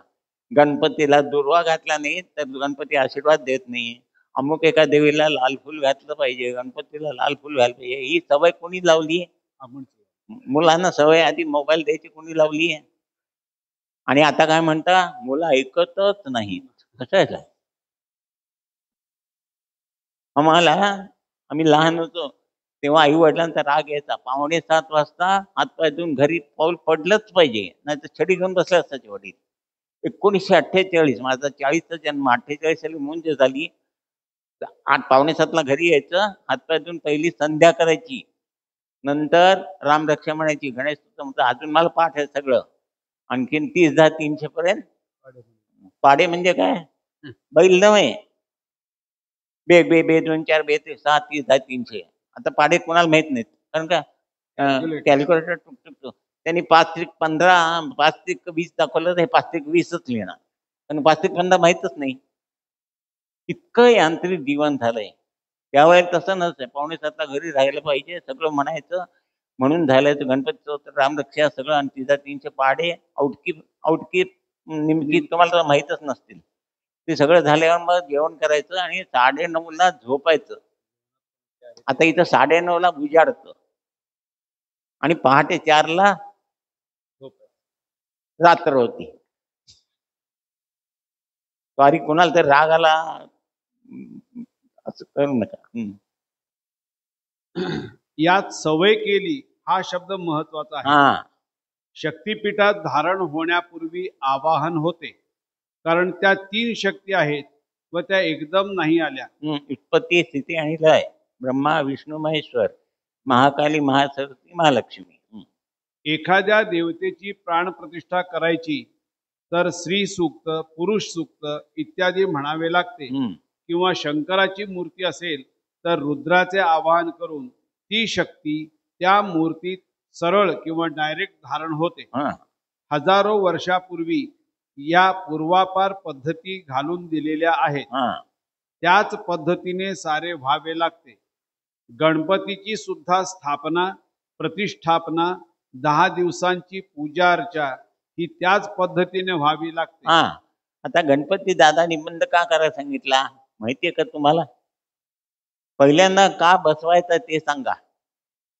[SPEAKER 2] गणपतीला दुर्वा घातला नाही तर गणपती आशीर्वाद देत नाही. अमुक एका देवीला लाल फुल घातलं पाहिजे, गणपतीला लाल फुल घातलं पाहिजे. ही सवय कोणी लावली?
[SPEAKER 1] आपण
[SPEAKER 2] मुलांना सवय आधी मोबाईल द्यायची कोणी लावली? आणि आता काय म्हणता, मुलं ऐकतच नाहीत. कसं आहे काय? आम्ही लहान होतो तेव्हा आई वडिलांचा राग यायचा. 6:45 वाजता हातपाय धुवून घरी पाऊल पडलंच पाहिजे, नाही तर छडी घेऊन बसले असताचे वडील. 1948 माझा 40चा जन्म, 48 साली मुंज झाली. 6:45 घरी यायचं, हातपाय धुवून पहिली संध्या करायची, नंतर रामरक्षा म्हणायची, गणेश तुमचं अजून मला पाठ आहे सगळं. आणखीन 30,000-300 पर्यंत पाडे. म्हणजे काय? बैल नव्हे. बे बे बे 2 4 बे 6 30,300. आता पाडे कोणाला माहित नाहीत, कारण का कॅल्क्युलेटर टुकटुकतो. त्यांनी 5-15 5-20 दाखवलं तर हे 5-20च लिहिणार, पण 5-15 माहीतच नाही. इतकं यांत्रिक जीवन झालंय. त्यावेळेला तसं नसतंय. 6:45 घरी राहायला पाहिजे सगळं म्हणायचं, म्हणून झालं गणपती रामरक्षा सगळं. आणि 30,300 पाडे, आउटकी निमकी तुम्हाला तर माहीतच नसतील. ते सगळं झाल्यावर मग जेवण करायचं आणि 9:30ला झोपायचं. आता इथं 9:30ला उजाडतं आणि पहाटे 4ला रात्र होती. सॉरी, कोणाला तर राग आला असं करू नका.
[SPEAKER 1] यात सवय केली हा शब्द महत्वाचा आहे. शक्तिपीठात धारण होण्यापूर्वी आवाहन होते, कारण त्या 3 शक्ती आहेत व त्या एकदम नाही आल्या.
[SPEAKER 2] उत्पत्ती, स्थिती आणि लय. ब्रह्मा, विष्णू, महेश्वर, महाकाली, महासरस्वती, महालक्ष्मी.
[SPEAKER 1] एखाद्या देवतेची प्राणप्रतिष्ठा करायची तर स्त्री सूक्त, पुरुष सूक्त इत्यादी म्हणावे लागते. किंवा शंकराची मूर्ती असेल तर रुद्राचे आवाहन करून ती शक्ती त्या मूर्तीत सरळ किंवा डायरेक्ट धारण होते. हजारो वर्षापूर्वी या पूर्वापार पद्धती घालून दिलेल्या आहेत. त्याच पद्धतीने सारे व्हावे लागते. गणपतीची सुद्धा स्थापना, प्रतिष्ठापना, 10 दिवसांची पूजा अर्चा ही त्याच पद्धतीने व्हावी लागते.
[SPEAKER 2] आता गणपती दादा निबंध का करायला सांगितला माहितीये का तुम्हाला? पहिल्यांदा का बसवायचं ते सांगा,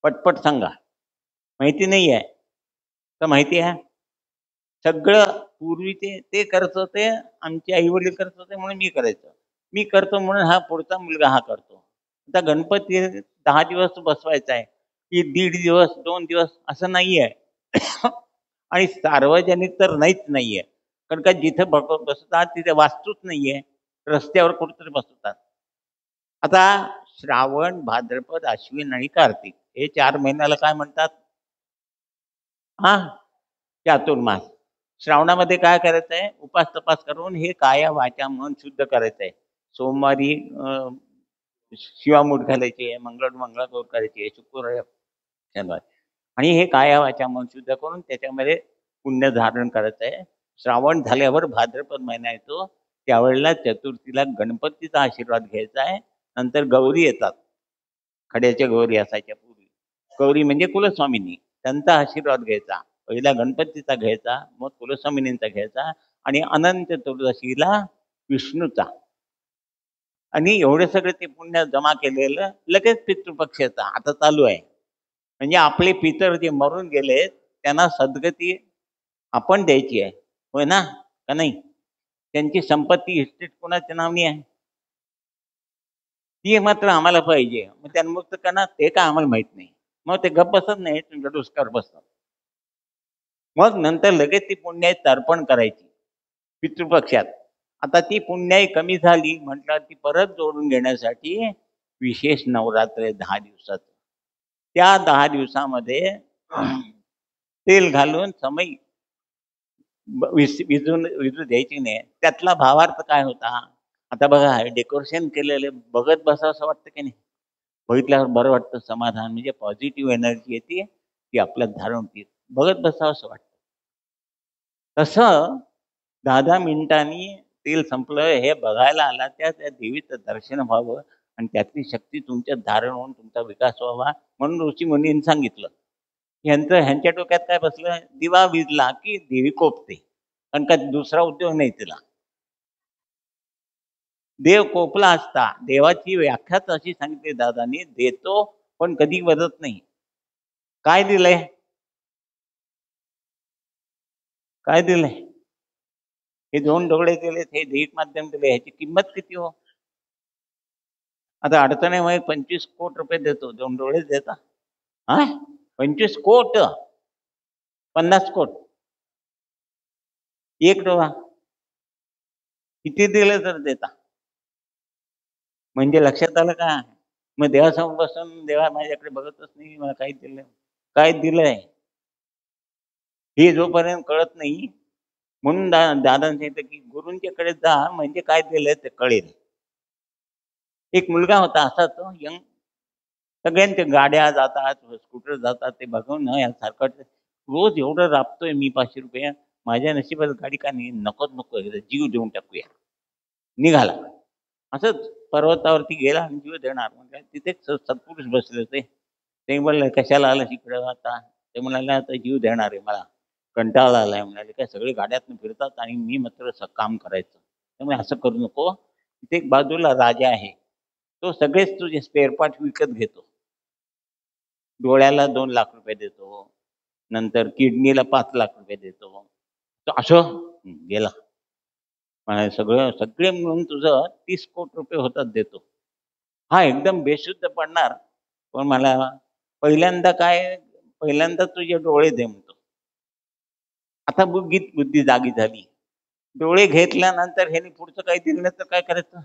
[SPEAKER 2] पटपट सांगा. माहिती नाही आहे तर माहिती आहे? सगळं पूर्वी ते करत होते, आमचे आई वडील करत होते म्हणून मी करायचं. मी करतो म्हणून हा पुढचा मुलगा हा करतो. आता गणपती 10 दिवस बसवायचा आहे की 1.5 दिवस 2 दिवस असं नाही आहे. आणि सार्वजनिक तर नाहीये, कारण का जिथे बसतात तिथे वास्तूच नाहीये, रस्त्यावर कुठेतरी बसतात. आता श्रावण, भाद्रपद, अश्विन आणि कार्तिक हे 4 महिन्याला काय म्हणतात? चातुर्मास. श्रावणामध्ये काय करायचं आहे? उपास तपास करून हे काया वाचा मन शुद्ध करायचं आहे. सोमवारी शिवामूठ घालायची आहे, मंगळागौर करायची आहे, शुक्रवारी शनिवारी. आणि हे काया वाचा मन शुद्ध करून त्याच्यामध्ये पुण्य धारण करायचं आहे. श्रावण झाल्यावर भाद्रपद महिना येतो, त्यावेळेला चतुर्थीला गणपतीचा आशीर्वाद घ्यायचा आहे. नंतर गौरी येतात, खड्याच्या गौरी असायच्या पूर्वी. गौरी म्हणजे कुलस्वामिनी, त्यांचा आशीर्वाद घ्यायचा. पहिला गणपतीचा घ्यायचा, मग कुलस्वामिनींचा घ्यायचा आणि अनंत चतुर्दशीला विष्णूचा. आणि एवढे सगळे ते पुण्य जमा केलेलं लगेच पितृपक्षाचा आता चालू आहे. म्हणजे आपले पितर जे मरून गेले त्यांना सद्गती आपण द्यायची आहे, होय ना का नाही? त्यांची संपत्ती इस्टेट कोणाच्या नावानी आहे ती मात्र आम्हाला पाहिजे. मग त्यांना मुक्त करणार ते काय आम्हाला माहित नाही. मग ते गप्प बसत नाही, तुमच्या डोसक्यावर बसतात. मग नंतर लगेच ती पुण्याई तर्पण करायची पितृपक्षात. आता ती पुण्याई कमी झाली म्हटलं ती परत जोडून घेण्यासाठी विशेष नवरात्र 10 दिवसाचं. त्या 10 दिवसामध्ये तेल घालून समय विजू द्यायची नाही. त्यातला भावार्थ काय होता? आता बघा डेकोरेशन केलेले बघत बसावं असं वाटतं की नाही? बघितल्यावर बरं वाटतं, समाधान म्हणजे पॉझिटिव्ह एनर्जी येते ती आपल्यात धारण होती. बघत बसावं असं वाटतं. तसं 10-10 मिनिटांनी तेल संपलं हे बघायला आला त्या देवीचं दर्शन व्हावं आणि त्यातली शक्ती तुमच्यात धारण होऊन तुमचा विकास व्हावा म्हणून ऋषी मुनींनी सांगितलं. ह्यांच्या डोक्यात काय बसलं? दिवा विजला की देवी कोपते. कारण का दुसरा उद्योग नाही तिला. देव कोपला असता. देवाची व्याख्याच अशी सांगितली दादांनी, देतो पण कधी वदत नाही. काय दिलंय? काय दिलंय? हे 2 डोळे दिलेत, हे देहिक माध्यम दिले, ह्याची किंमत किती हो? आता अडचणीमुळे 25 कोटी रुपये देतो, 2 डोळेच देता? हा, 25 कोट, 50 कोट, 1 डोळा किती दिले तर देता? म्हणजे लक्षात आलं का? मग देवासमोर बसून देवा माझ्याकडे बघतच नाही, मला काय दिलं, काय दिलंय हे जोपर्यंत कळत नाही. म्हणून दादांनी सांगितलं की गुरूंच्याकडे जा, म्हणजे काय दिलंय ते कळेल. एक मुलगा होता असाच यंग, सगळ्यांच्या गाड्या जातात, स्कूटर जातात, ते बघून यासारखं रोज एवढं राबतोय मी 500 रुपये, माझ्या नशिबात गाडी का नाही, नको जीव देऊन टाकूया. निघाला असंच पर्वतावरती गेला आणि जीव देणार. म्हणजे तिथे सत्पुरुष बसले होते. ते म्हणले कशाला आलं इकडं आता? ते म्हणाले आता जीव देणार आहे, मला कंटाळा आलाय. म्हणाले काय सगळे गाड्यातून फिरतात आणि मी मात्र काम करायचं, त्यामुळे असं करू नको. तिथे एक बाजूला राजा आहे, तो सगळेच तुझे स्पेअर पार्ट विकत घेतो. डोळ्याला 2 लाख रुपये देतो, नंतर किडनीला 5 लाख रुपये देतो. तो असं गेला. सगळे मिळून तुझं 30 कोटी रुपये होतात देतो. हा एकदम बेशुद्ध पडणार, पण मला पहिल्यांदा तुझे डोळे दे म्हणतो. आता बुद्धी जागी झाली. डोळे घेतल्यानंतर ह्यानी पुढचं काही दिलं नाही तर काय करायचं?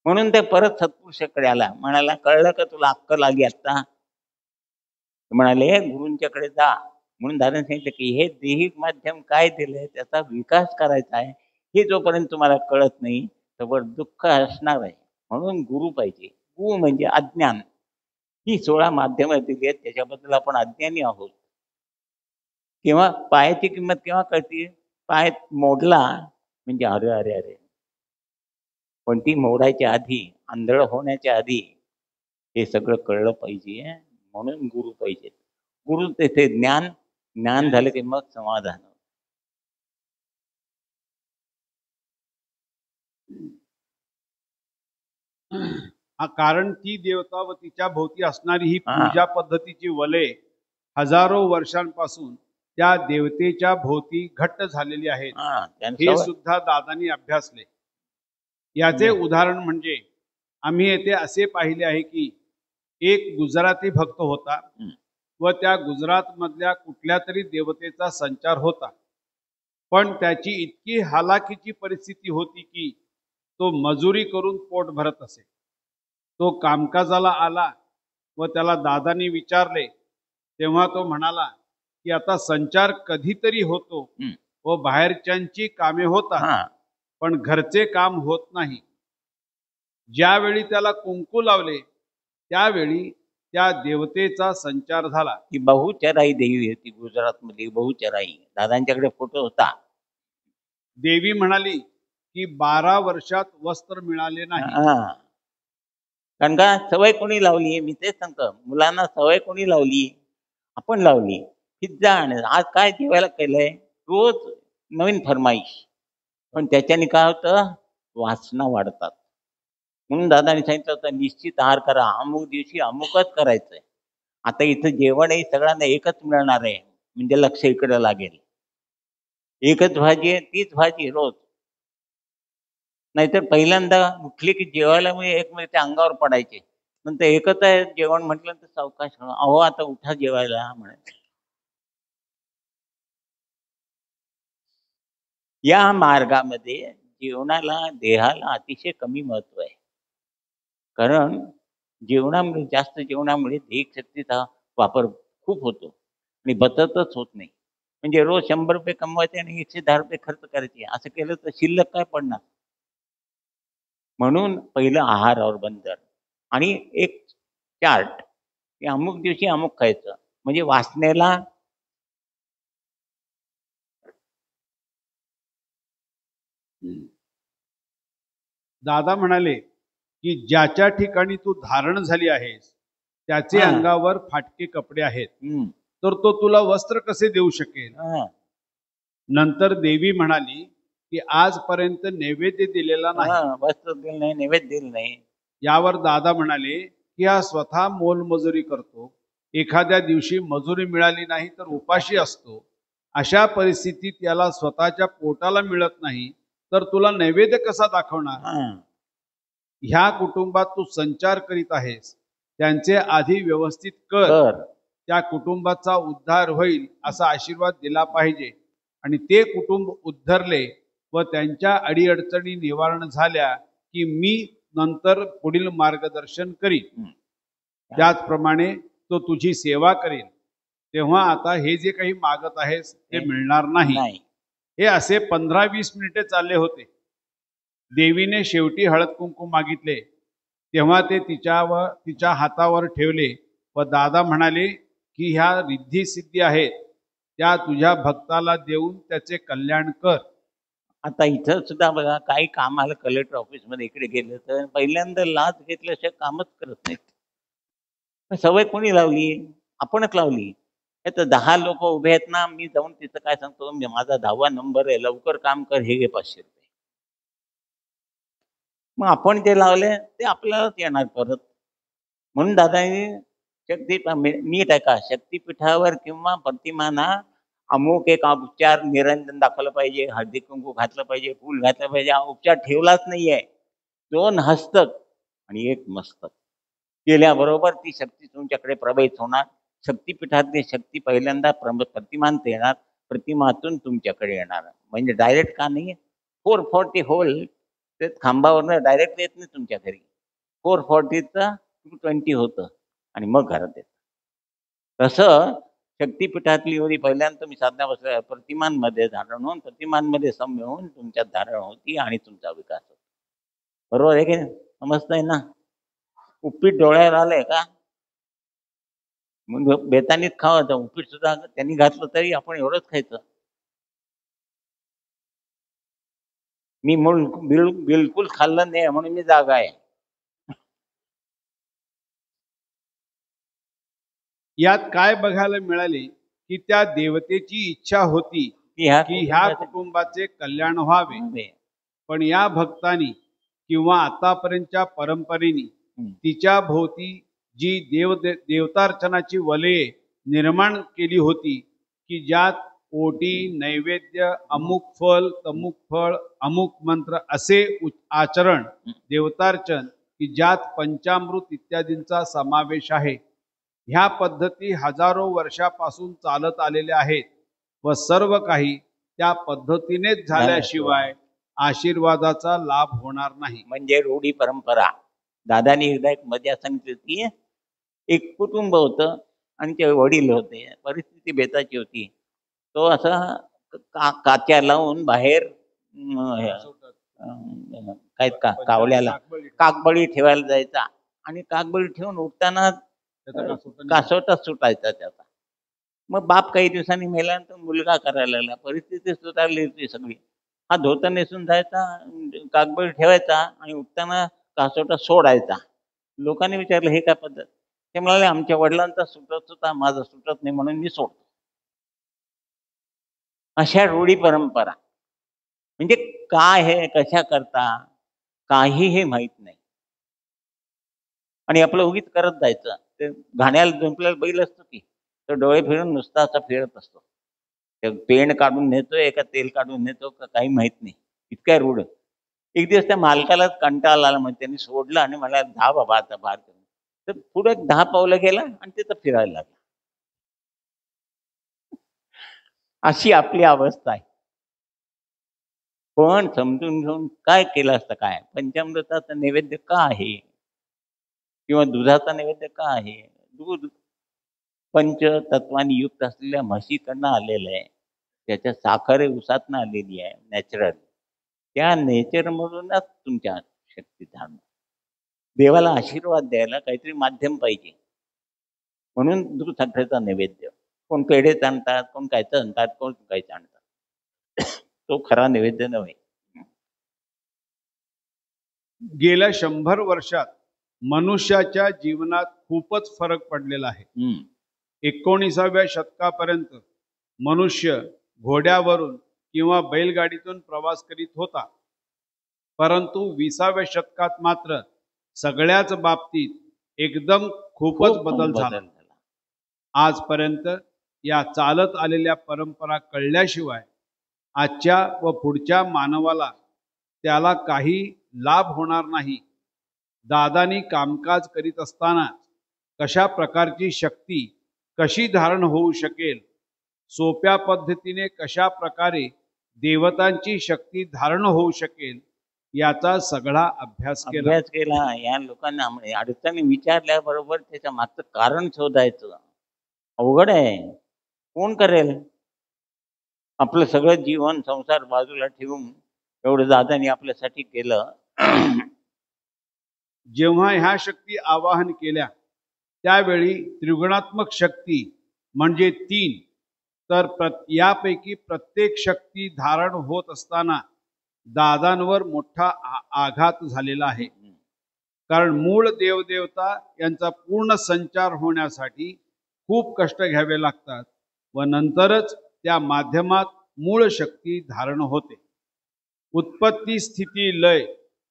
[SPEAKER 2] म्हणून ते परत सत्पुरुषाकडे आला. म्हणाला कळलं का तुला अक्कल आली आता? म्हणाले गुरूंच्याकडे जा. म्हणून दादाने सांगितलं की हे देहिक माध्यम काय दिलंय, त्याचा विकास करायचा आहे. हे जोपर्यंत तुम्हाला कळत नाही तोवर दुःख असणार आहे. म्हणून गुरु पाहिजे. गुरु म्हणजे अज्ञान. ही 16 माध्यमं दिली आहेत, त्याच्याबद्दल आपण अज्ञानी आहोत. केव्हा पायाची किंमत केव्हा कळते? पाय मोडला म्हणजे अरे अरे अरे, पण ती मोडायच्या आधी, आंधळ होण्याच्या आधी हे सगळं कळलं पाहिजे. म्हणून गुरु पाहिजे. गुरु तेथे ज्ञान झालं की मग समाधान.
[SPEAKER 1] कारण ती देवता व तिच्या भोवती असणारी ही पूजा पद्धतीची वलय हजारो वर्षांपासून त्या देवतेच्या भोवती घट्ट झालेली आहेत. हे सुद्धा दादांनी अभ्यासले. याचे उदाहरण म्हणजे आम्ही येथे असे पाहिले आहे की एक गुजराती भक्त होता व त्या गुजरात मधल्या कुठल्या तरी देवतेचा संचार होता. पण त्याची इतकी हालाकीची परिस्थिती होती की तो मजुरी करून पोट भरत असे. तो कामकाजाला आला व त्याला दादांनी विचारले, तेव्हा तो म्हणाला की आता संचार कधीतरी होतो व बाहेरच्यांची कामे होतात, पण घरचे काम होत नाही. ज्यावेळी त्याला कुंकू लावले त्यावेळी त्या देवतेचा संचार झाला.
[SPEAKER 2] ती बहुचराई देवी होती गुजरात मध्ये. बहुचराई दादांच्याकडे फोटो होता.
[SPEAKER 1] देवी म्हणाली की 12 वर्षात वस्त्र मिळाले नाही.
[SPEAKER 2] कारण का सवय कोणी लावली? मी तेच सांगतो, मुलांना सवय कोणी लावली? आपण लावली. पिझ्झा आणि आज काय जेवायला केलंय? रोज नवीन फरमाईश. पण त्याच्याने काय होतं? वासना वाढतात. म्हणून दादाने सांगितलं होतं निश्चित आहार करा, अमुक दिवशी अमुकच करायचंय. आता इथं जेवणही सगळ्यांना एकच मिळणार आहे, म्हणजे लक्ष इकडे लागेल. एकच भाजी आहे, तीच भाजी रोज. नाहीतर पहिल्यांदा उठले की जेवायला म्हणजे एक म्हणजे ते अंगावर पडायचे. नंतर एकच आहे जेवण म्हटलं तर सावकाश, अहो आता उठा जेवायला म्हणायचं. या मार्गामध्ये जीवनाला, देहाला अतिशय कमी महत्व आहे. कारण जेवणामुळे, जास्त जेवणामुळे दैहिक शक्तीचा वापर खूप होतो आणि बचतच होत नाही. म्हणजे रोज 100 रुपये कमवायचे आणि 110 रुपये खर्च करायचे, असं केलं तर शिल्लक काय पडणार? म्हणून पहिलं आहारावर बंधन आणि एक चार्ट, की अमुक दिवशी अमुक खायचं. म्हणजे वासनेला
[SPEAKER 1] दादा म्हणाले की ज्याच्या ठिकाणी तू धारण झाली आहेस त्याचे
[SPEAKER 2] हा.
[SPEAKER 1] अंगावर फाटके कपडे आहेत,
[SPEAKER 2] हम्म,
[SPEAKER 1] तर तो तुला वस्त्र कसे देऊ शकेल?
[SPEAKER 2] हा,
[SPEAKER 1] नंतर देवी म्हणाली की आजपर्यंत नैवेद्य दिलेला नाही.
[SPEAKER 2] वस्त्र दिलं नाही, नैवेद्य दिलं नाही.
[SPEAKER 1] यावर दादा म्हणाले की हा स्वतः मोलमजुरी करतो, एखाद्या दिवशी मजुरी मिळाली नाही तर उपाशी असतो. अशा परिस्थितीत याला स्वतःच्या पोटाला मिळत नाही, तर तुला नैवेद्य कसा दाखवणार?
[SPEAKER 2] हा,
[SPEAKER 1] ह्या कुटुंबात तू संचार करीत आहेस, त्यांचे आधी व्यवस्थित कर.
[SPEAKER 2] तर
[SPEAKER 1] त्या कुटुंबाचा उद्धार होईल असा आशीर्वाद दिला पाहिजे. आणि ते कुटुंब उद्धरले व त्यांच्या अडीअडचणी निवारण झाल्या की मी नंतर पुढील मार्गदर्शन करीन.
[SPEAKER 2] हम्म,
[SPEAKER 1] त्याचप्रमाणे तो तुझी सेवा करेल. तेव्हा आता हे जे काही मागत आहेस ते मिळणार नाही.
[SPEAKER 2] नाही.
[SPEAKER 1] हे असे 15-20 मिनिटे चालले होते. देवीने शेवटी हळद कुंकू मागितले, तेव्हा ते तिच्या हातावर ठेवले व दादा म्हणाले की ह्या रिद्धी सिद्धी आहेत, त्या तुझ्या भक्ताला देऊन त्याचे कल्याण कर.
[SPEAKER 2] आता इथं सुद्धा बघा, काही कामाला कलेक्टर ऑफिसमध्ये इकडे गेलं तर पहिल्यांदा लाच घेतल्याशिवाय कामच करत नाहीत. पण सवय कोणी लावली? आपणच लावली. तर 10 लोक उभे आहेत ना, मी जाऊन तिथं काय सांगतो, माझा 10वा नंबर आहे, लवकर काम कर, हे घे 500 रुपये. मग आपण जे लावले ते आपल्यालाच येणार परत. म्हणून दादानी नीट आहे का, शक्तीपीठावर किंवा प्रतिमाना अमुक एक उपचार, निरंजन दाखवलं पाहिजे, हळदी कुंकू घातलं पाहिजे, फूल घातलं पाहिजे, हा उपचार ठेवलाच नाहीये. 2 हस्तक आणि 1 मस्तक केल्याबरोबर ती शक्ती तुमच्याकडे प्रवाहित होणार. शक्तीपीठातली शक्ती पहिल्यांदा प्रतिमांत येणार, प्रतिमातून तुमच्याकडे येणार. म्हणजे डायरेक्ट का नाही, 440 होल ते खांबावरनं डायरेक्ट येत नाही तुमच्या घरी. 440चं 220 होतं आणि मग घरात येतं. तसं शक्तीपीठातली एवढी पहिल्यांदा तुम्ही साधना बसल्या प्रतिमांमध्ये धारण होऊन, प्रतिमांमध्ये सौम्य होऊन तुमच्यात धारण होती आणि तुमचा विकास होतो. बरोबर आहे की नाही? समजतंय ना? उपीट डोळ्यावर आलंय का? मग बेतानीच खावायचं. उपीट सुद्धा त्यांनी घातलं तरी आपण एवढंच खायचं. मी बिलकुल खाल्लं नाही म्हणून मी जागा आहे.
[SPEAKER 1] यात काय बघायला मिळाले की त्या देवतेची इच्छा होती
[SPEAKER 2] की ह्या
[SPEAKER 1] की ह्या कुटुंबाचे कल्याण व्हावे. पण या भक्तांनी किंवा आतापर्यंतच्या परंपरेने तिच्या भोवती जी देवतार्चनाची वलये निर्माण केली होती की ज्यात ओटी, नैवेद्य, अमुक फल, तमुक फळ, अमुक मंत्र असे आचरण, देवतार्चन की ज्यात पंचामृत इत्यादींचा समावेश आहे. ह्या पद्धती हजारो वर्षापासून चालत आलेल्या आहेत व सर्व काही त्या पद्धतीनेच झाल्याशिवाय आशीर्वादाचा लाभ होणार नाही.
[SPEAKER 2] म्हणजे रूढी परंपरा. दादानी एकदा एक मजा सांगितली होती. एक कुटुंब होतं आणि ते वडील होते. परिस्थिती बेताची होती. तो असा काच्या लावून बाहेर काय कावल्याला काकबळी ठेवायला जायचा आणि काकबळी ठेवून उठताना कासोटा सुटायचा त्याचा. मग बाप काही दिवसांनी मेल्यानंतर मुलगा करायला लागला. परिस्थिती सुधारली होती सगळी. हा धोतर नेसून जायचा, काकबळी ठेवायचा आणि उठताना कासोटा सोडायचा. लोकांनी विचारलं हे काय पद्धत? ते म्हणाले आमच्या वडिलांचा सुटत होता, माझा सुटत नाही म्हणून मी सोडतो. अशा रूढी परंपरा. म्हणजे काय हे, कशा करता, काही हे माहित नाही आणि आपलं उगीच करत जायचं. ते घाण्याला जुंपलेला बैल असतो की, तो डोळे फिरून नुसता असा फिरत असतो. ते पेंड काढून नेतोय का तेल काढून नेतो का काही माहित नाही. इतका रूढ. एक दिवस त्या मालकाला कंटाळा आला, म्हणजे त्यांनी सोडलं आणि म्हणाला "जा बाबा आता बाहेर करून." तर पुढे 10 पावलं गेला आणि तिथं फिरायला लागला. अशी आपली अवस्था आहे. पण समजून घेऊन काय केलं असतं काय? पंचामृताचं नैवेद्य का आहे? किंवा दुधाचा नैवेद्य का आहे? दूध पंचतत्वांनी युक्त असलेल्या म्हशीकडनं आलेलं आहे. त्याच्यात साखर हे उसातनं आलेली आहे नॅचरल. त्या नेचरमधूनच तुमच्या शक्ती धारण. देवाला आशीर्वाद द्यायला काहीतरी माध्यम पाहिजे. म्हणून दूध साखरेचा नैवेद्य. कोण पेढेच आणतात, कोण कायचं आणतात, कोण कायचं आणतात. तो खरा नैवेद्य नव्हे.
[SPEAKER 1] गेल्या 100 वर्षात मनुष्याच्या जीवनात खूपच फरक पडलेला आहे. 19व्या शतकापर्यंत मनुष्य घोड्यावरून किंवा बैलगाडीतून प्रवास करीत होता. परंतु 20व्या शतकात मात्र सगळ्याच बाबतीत एकदम खूपच बदल झाला. आजपर्यंत या चालत आलेल्या परंपरा कळल्याशिवाय आजच्या व पुढच्या मानवाला त्याला काही लाभ होणार नाही. दादानी कामकाज करीत असताना कशा प्रकारची शक्ती कशी धारण होऊ शकेल, सोप्या पद्धतीने कशा प्रकारे देवतांची शक्ती धारण होऊ शकेल, याचा सगळा अभ्यास केला.
[SPEAKER 2] या लोकांना अडचणी विचारल्याबरोबर त्याच्या मागचं कारण शोधायचं अवघड आहे. कोण करेल? आपलं सगळं जीवन संसार बाजूला ठेवून एवढं दादानी आपल्यासाठी केलं.
[SPEAKER 1] जेव्हा ह्या शक्ती आवाहन केल्या त्यावेळी त्रिगुणात्मक शक्ती म्हणजे 3, तर यापैकी प्रत्येक शक्ती धारण होत असताना दादांवर मोठा आघात झालेला आहे. कारण मूळ देवदेवता यांचा पूर्ण संचार होण्यासाठी खूप कष्ट घ्यावे लागतात व नंतरच त्या माध्यमात मूळ शक्ती धारण होते. उत्पत्ती स्थिती लय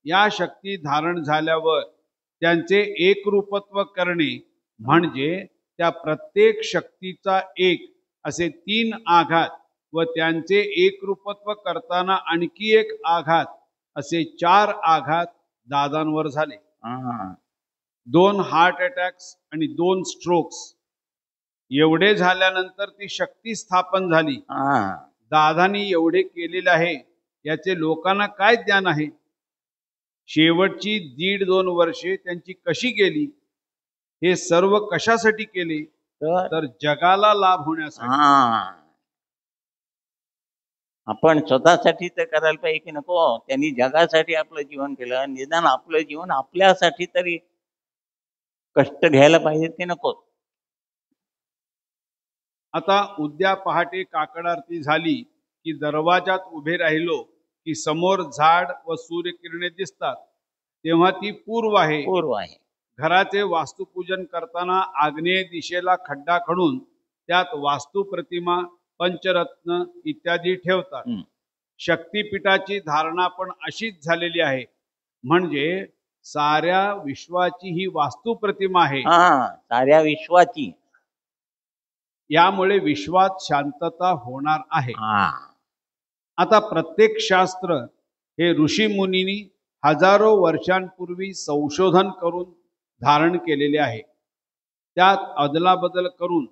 [SPEAKER 1] या शक्ती धारण झाल्यावर त्यांचे एकरूपत्व करणे म्हणजे त्या प्रत्येक शक्तीचा एक असे 3 आघात व त्यांचे एकरूपत्व करताना आणखी एक आघात असे 4 आघात दादांवर झाले. 2 हार्ट अटॅक्स आणि 2 स्ट्रोक्स. एवढे झाल्यानंतर ती शक्ती स्थापन झाली. दादांनी एवढे केलेले आहे याचे लोकांना काय ज्ञान आहे? शेवटची 1.5-2 वर्षे त्यांची कशी गेली? हे सर्व कशासाठी केले? तर जगाला लाभ होण्यासाठी.
[SPEAKER 2] आपण स्वतःसाठी तर करायला पाहिजे की नको? त्यांनी जगासाठी आपलं जीवन केलं. निदान आपलं जीवन आपल्यासाठी तरी कष्ट घ्यायला पाहिजे की नको?
[SPEAKER 1] आता उद्या पहाटे काकड आरती झाली की दरवाजात उभे राहिलो की समोर झाड व सूर्यकिरणे दिसतात, तेव्हा ती पूर्व आहे. घराचे वास्तुपूजन करताना आग्नेय दिशेला खड्डा खणून त्यात वास्तू प्रतिमा, पंचरत्न इत्यादी ठेवतात. शक्तीपीठाची धारणा पण अशीच झालेली आहे. म्हणजे साऱ्या विश्वाची ही वास्तू प्रतिमा आहे.
[SPEAKER 2] साऱ्या विश्वाची.
[SPEAKER 1] यामुळे विश्वात शांतता होणार आहे. आता प्रत्येक शास्त्र हे ऋषी मुनींनी हजारो वर्षांपूर्वी संशोधन करून धारण केलेले आहे. त्यात अदलाबदल करून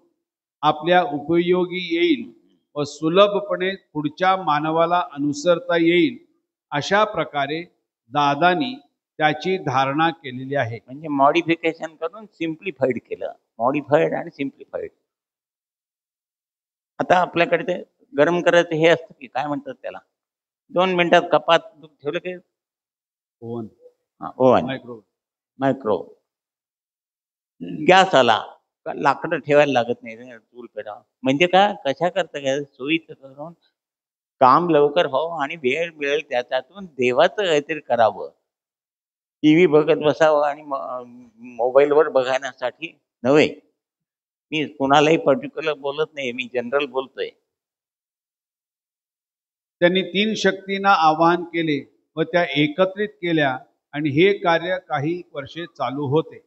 [SPEAKER 1] आपल्या उपयोगी येईल व सुलभपणे पुढच्या मानवाला अनुसरता येईल अशा प्रकारे दादांनी त्याची धारणा केलेली आहे.
[SPEAKER 2] म्हणजे मॉडिफिकेशन करून सिम्प्लिफाईड केलं. मॉडिफाईड आणि सिम्प्लिफाईड. आता आपल्याकडे ते गरम करायचं हे असतं की काय म्हणतात त्याला, 2 मिनिटात कपात ठेवलं की ओव्हन मायक्रो. गॅस आला, लाकडं ठेवायला लागत नाही चूल पेटा. म्हणजे काय, कशा करता काय सोयीचं करून काम लवकर हो आणि वेळ मिळेल त्याच्यातून देवाचं काहीतरी करावं. टीव्ही बघत बसावं आणि मोबाईलवर बघण्यासाठी नव्हे. मी कुणालाही पर्टिक्युलर बोलत नाही, मी जनरल बोलतोय.
[SPEAKER 1] त्यांनी 3 शक्तींना आवाहन केले व त्या एकत्रित केल्या आणि हे कार्य काही वर्षे चालू होते.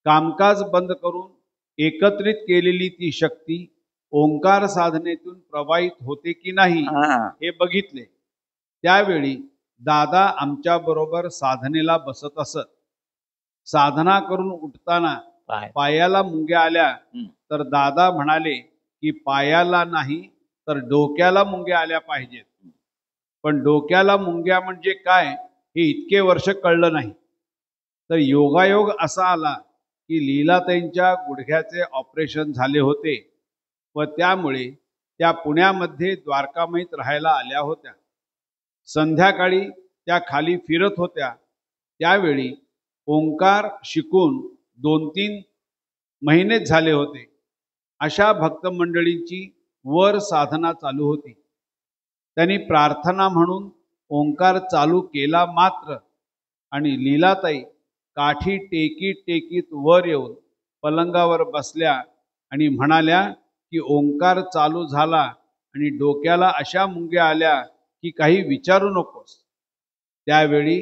[SPEAKER 1] कामकाज बंद करून एकत्रित केलेली ती शक्ती ओंकार साधनेतून प्रवाहित होते की नाही हे बघितले. त्यावेळी दादा आमच्या बरोबर साधनेला बसत असत. साधना करून उठताना पायाला मुंग्या आल्या तर दादा म्हणाले की पायाला नाही तर डोक्याला मुंग्या आल्या पाहिजेत. पण डोक्याला मुंग्या म्हणजे काय हे इतके वर्ष कळलं नाही. तर योगायोग असा आला की लीलाताईंच्या गुडघ्याचे ऑपरेशन झाले होते व त्यामुळे त्या पुण्यामध्ये द्वारकामाईत राहायला आल्या होत्या. संध्याकाळी त्या खाली फिरत होत्या. त्यावेळी ओंकार शिकून 2-3 महिनेच झाले होते. अशा भक्त मंडळींची वर साधना चालू होती. त्यांनी प्रार्थना म्हणून ओंकार चालू केला मात्र आणि लीलाताई काठी टेकीत टेकीत वर येऊन पलंगावर बसल्या आणि म्हणाल्या की ओंकार चालू झाला आणि डोक्याला अशा मुंग्या आल्या की काही विचारू नकोस. त्यावेळी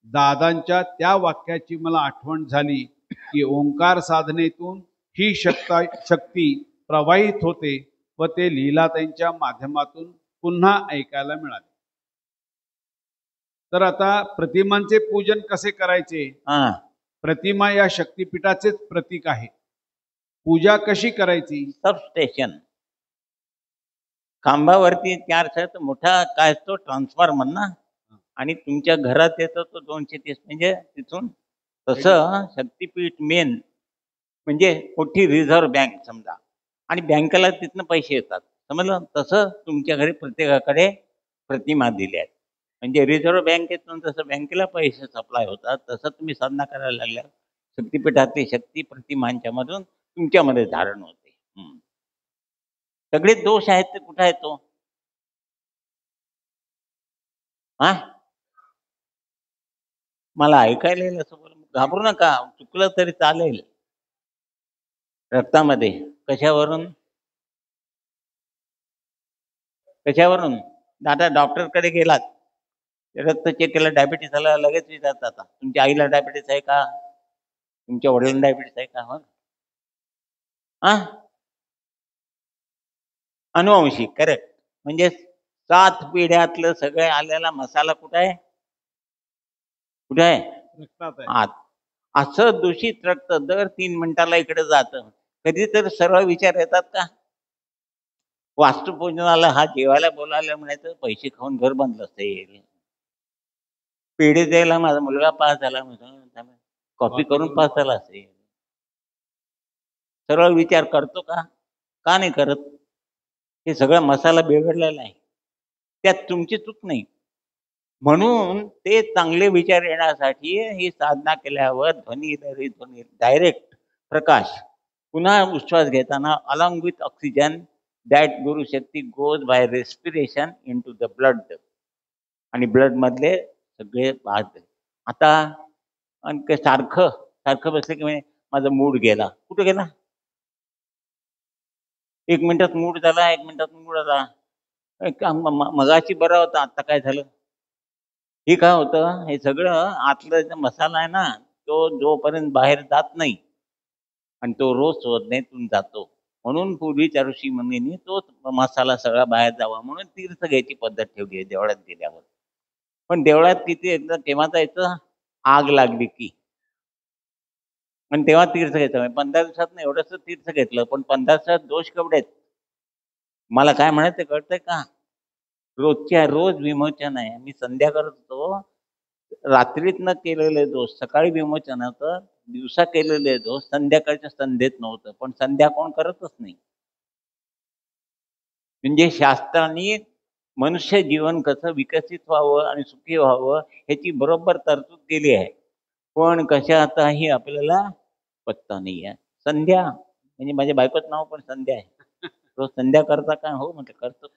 [SPEAKER 1] दादांच्या त्या वाक्याची मला आठवण झाली की ओंकार साधनेतून ही शक्ती प्रवाहित होते व ते लीलाताईंच्या माध्यमातून पुन्हा ऐकायला मिळाले. तर आता प्रतिमांचे पूजन कसे करायचे?
[SPEAKER 2] हा
[SPEAKER 1] प्रतिमा या शक्तिपीठाचेच प्रतीक आहे. पूजा कशी करायची?
[SPEAKER 2] सबस्टेशन खांबावरती 4 छत मोठा काय असतो ट्रान्सफॉर्मर ना, आणि तुमच्या घरात येतो तो 230 म्हणजे तिथून. तसं शक्तीपीठ मेन म्हणजे मोठी रिझर्व्ह बँक समजा, आणि बँकेला तिथनं पैसे येतात समजलं. तसं तुमच्या घरी प्रत्येकाकडे प्रतिमा दिल्या आहेत. म्हणजे रिझर्व्ह बँकेतून जसं बँकेला पैसे सप्लाय होतात तसं तुम्ही साधना करायला लागल्या शक्तीपीठातली शक्ती प्रतिमांच्या मधून तुमच्यामध्ये धारण होते. सगळे दोष आहेत ते कुठं आहेत तो? हा मला ऐकायला येईल असं बोल, घाबरू नका, चुकलं तरी चालेल. रक्तामध्ये कशावरून आता डॉक्टरकडे गेलात, रक्त चेक केलं, डायबिटीस झाला, लगेच विचारतात आता तुमच्या आईला डायबिटीस आहे का, तुमच्या वडिलांना डायबिटीस आहे का? हो हा अनुवंशिक करेक्ट. म्हणजे 7 पिढ्यातलं सगळं आलेला मसाला कुठं आहे?
[SPEAKER 1] रक्तात आहे.
[SPEAKER 2] आत. असं दूषित रक्त दर 3 मिनिटाला इकडे जातं. कधीतरी सरळ विचार येतात का? वास्तुपूजनाला हा जेवायला बोलायला म्हणायचं पैसे खाऊन घर बांधलं असेल, पेढे द्यायला माझा मुलगा पास झाला, कॉपी करून पास झाला असेल. सरळ विचार करतो का? का नाही करत? हे सगळा मसाला बिघडलेला आहे, त्यात तुमची चूक नाही. म्हणून ते चांगले विचार येण्यासाठी ही साधना केल्यावर ध्वनी डायरेक्ट प्रकाश पुन्हा उश्वास घेताना अलॉंग विथ ऑक्सिजन दॅट गुरु शक्ती goes by respiration into the blood, आणि ब्लड मधले सगळे भाग. आता आणि सारखं बसलं की माझा मूड गेला. कुठं गेला? 1 मिनिटात मूड झाला, 1 मिनिटात मूड आला. मगाची बरा होता, आता काय झालं? हे काय होतं? हे सगळं आतला मसाला आहे ना, तो जोपर्यंत बाहेर जात नाही आणि तो रोज शोधण्यातून जातो, म्हणून पूर्वीच्या ऋषी मुनींनी तो मसाला सगळा बाहेर जावा म्हणून तीर्थ घ्यायची पद्धत ठेवली आहे देवळात गेल्यावर. पण देवळात किती एकदा केव्हा जायचं? आग लागली की, आणि तेव्हा तीर्थ घ्यायचं. 15 दिवसात नाही एवढंच तीर्थ घेतलं, पण 15 दिवसात दोष केवढे आहेत? मला काय म्हणायचं कळतंय का? रोजच्या रोज विमोचन आहे. मी संध्या करत होतो, रात्रीतनं केलेले दोष सकाळी विमोचन होतं, दिवसा केलेले दोष संध्याकाळच्या संध्येत नव्हतं. पण संध्या कोण करतच नाही. म्हणजे शास्त्रांनी मनुष्य जीवन कसं विकसित व्हावं आणि सुखी व्हावं ह्याची बरोबर तरतूद केली आहे, पण कशाचाही आपल्याला पत्ता नाही आहे. संध्या म्हणजे माझ्या बायकोचं नाव पण संध्या आहे. रोज संध्या करता का? हो म्हटलं करतो.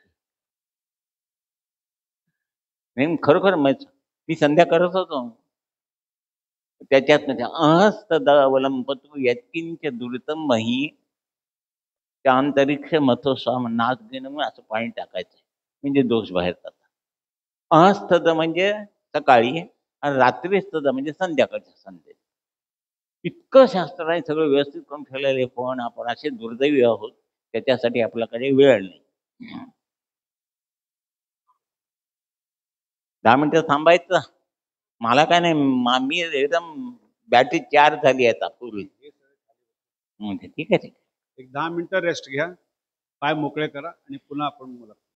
[SPEAKER 2] नाही खरोखर मी संध्या करत होतो. त्याच्यात म्हणजे अहस्तदावलंबतु यत्किंच दुरितम मही अंतरिक्ष मथोस्वाम नाच घेणं म्हणून असं पाणी टाकायचं, म्हणजे दोष बाहेर जातात. अहस्तद म्हणजे सकाळी आणि रात्रीस्तद म्हणजे संध्याकाळच्या संध्येत. इतकं शास्त्राने सगळं व्यवस्थित करून ठेवलेले, पण आपण असे दुर्दैवी आहोत, त्याच्यासाठी आपल्याकडे वेळ नाही. 10 मिनिटं थांबायचं. मला काय नाही, मी एकदम बॅटरी चार्ज झाली आता पूर्वी. ठीक आहे.
[SPEAKER 1] एक 10 मिनिटं रेस्ट घ्या, पाय मोकळे करा आणि पुन्हा आपण बोला.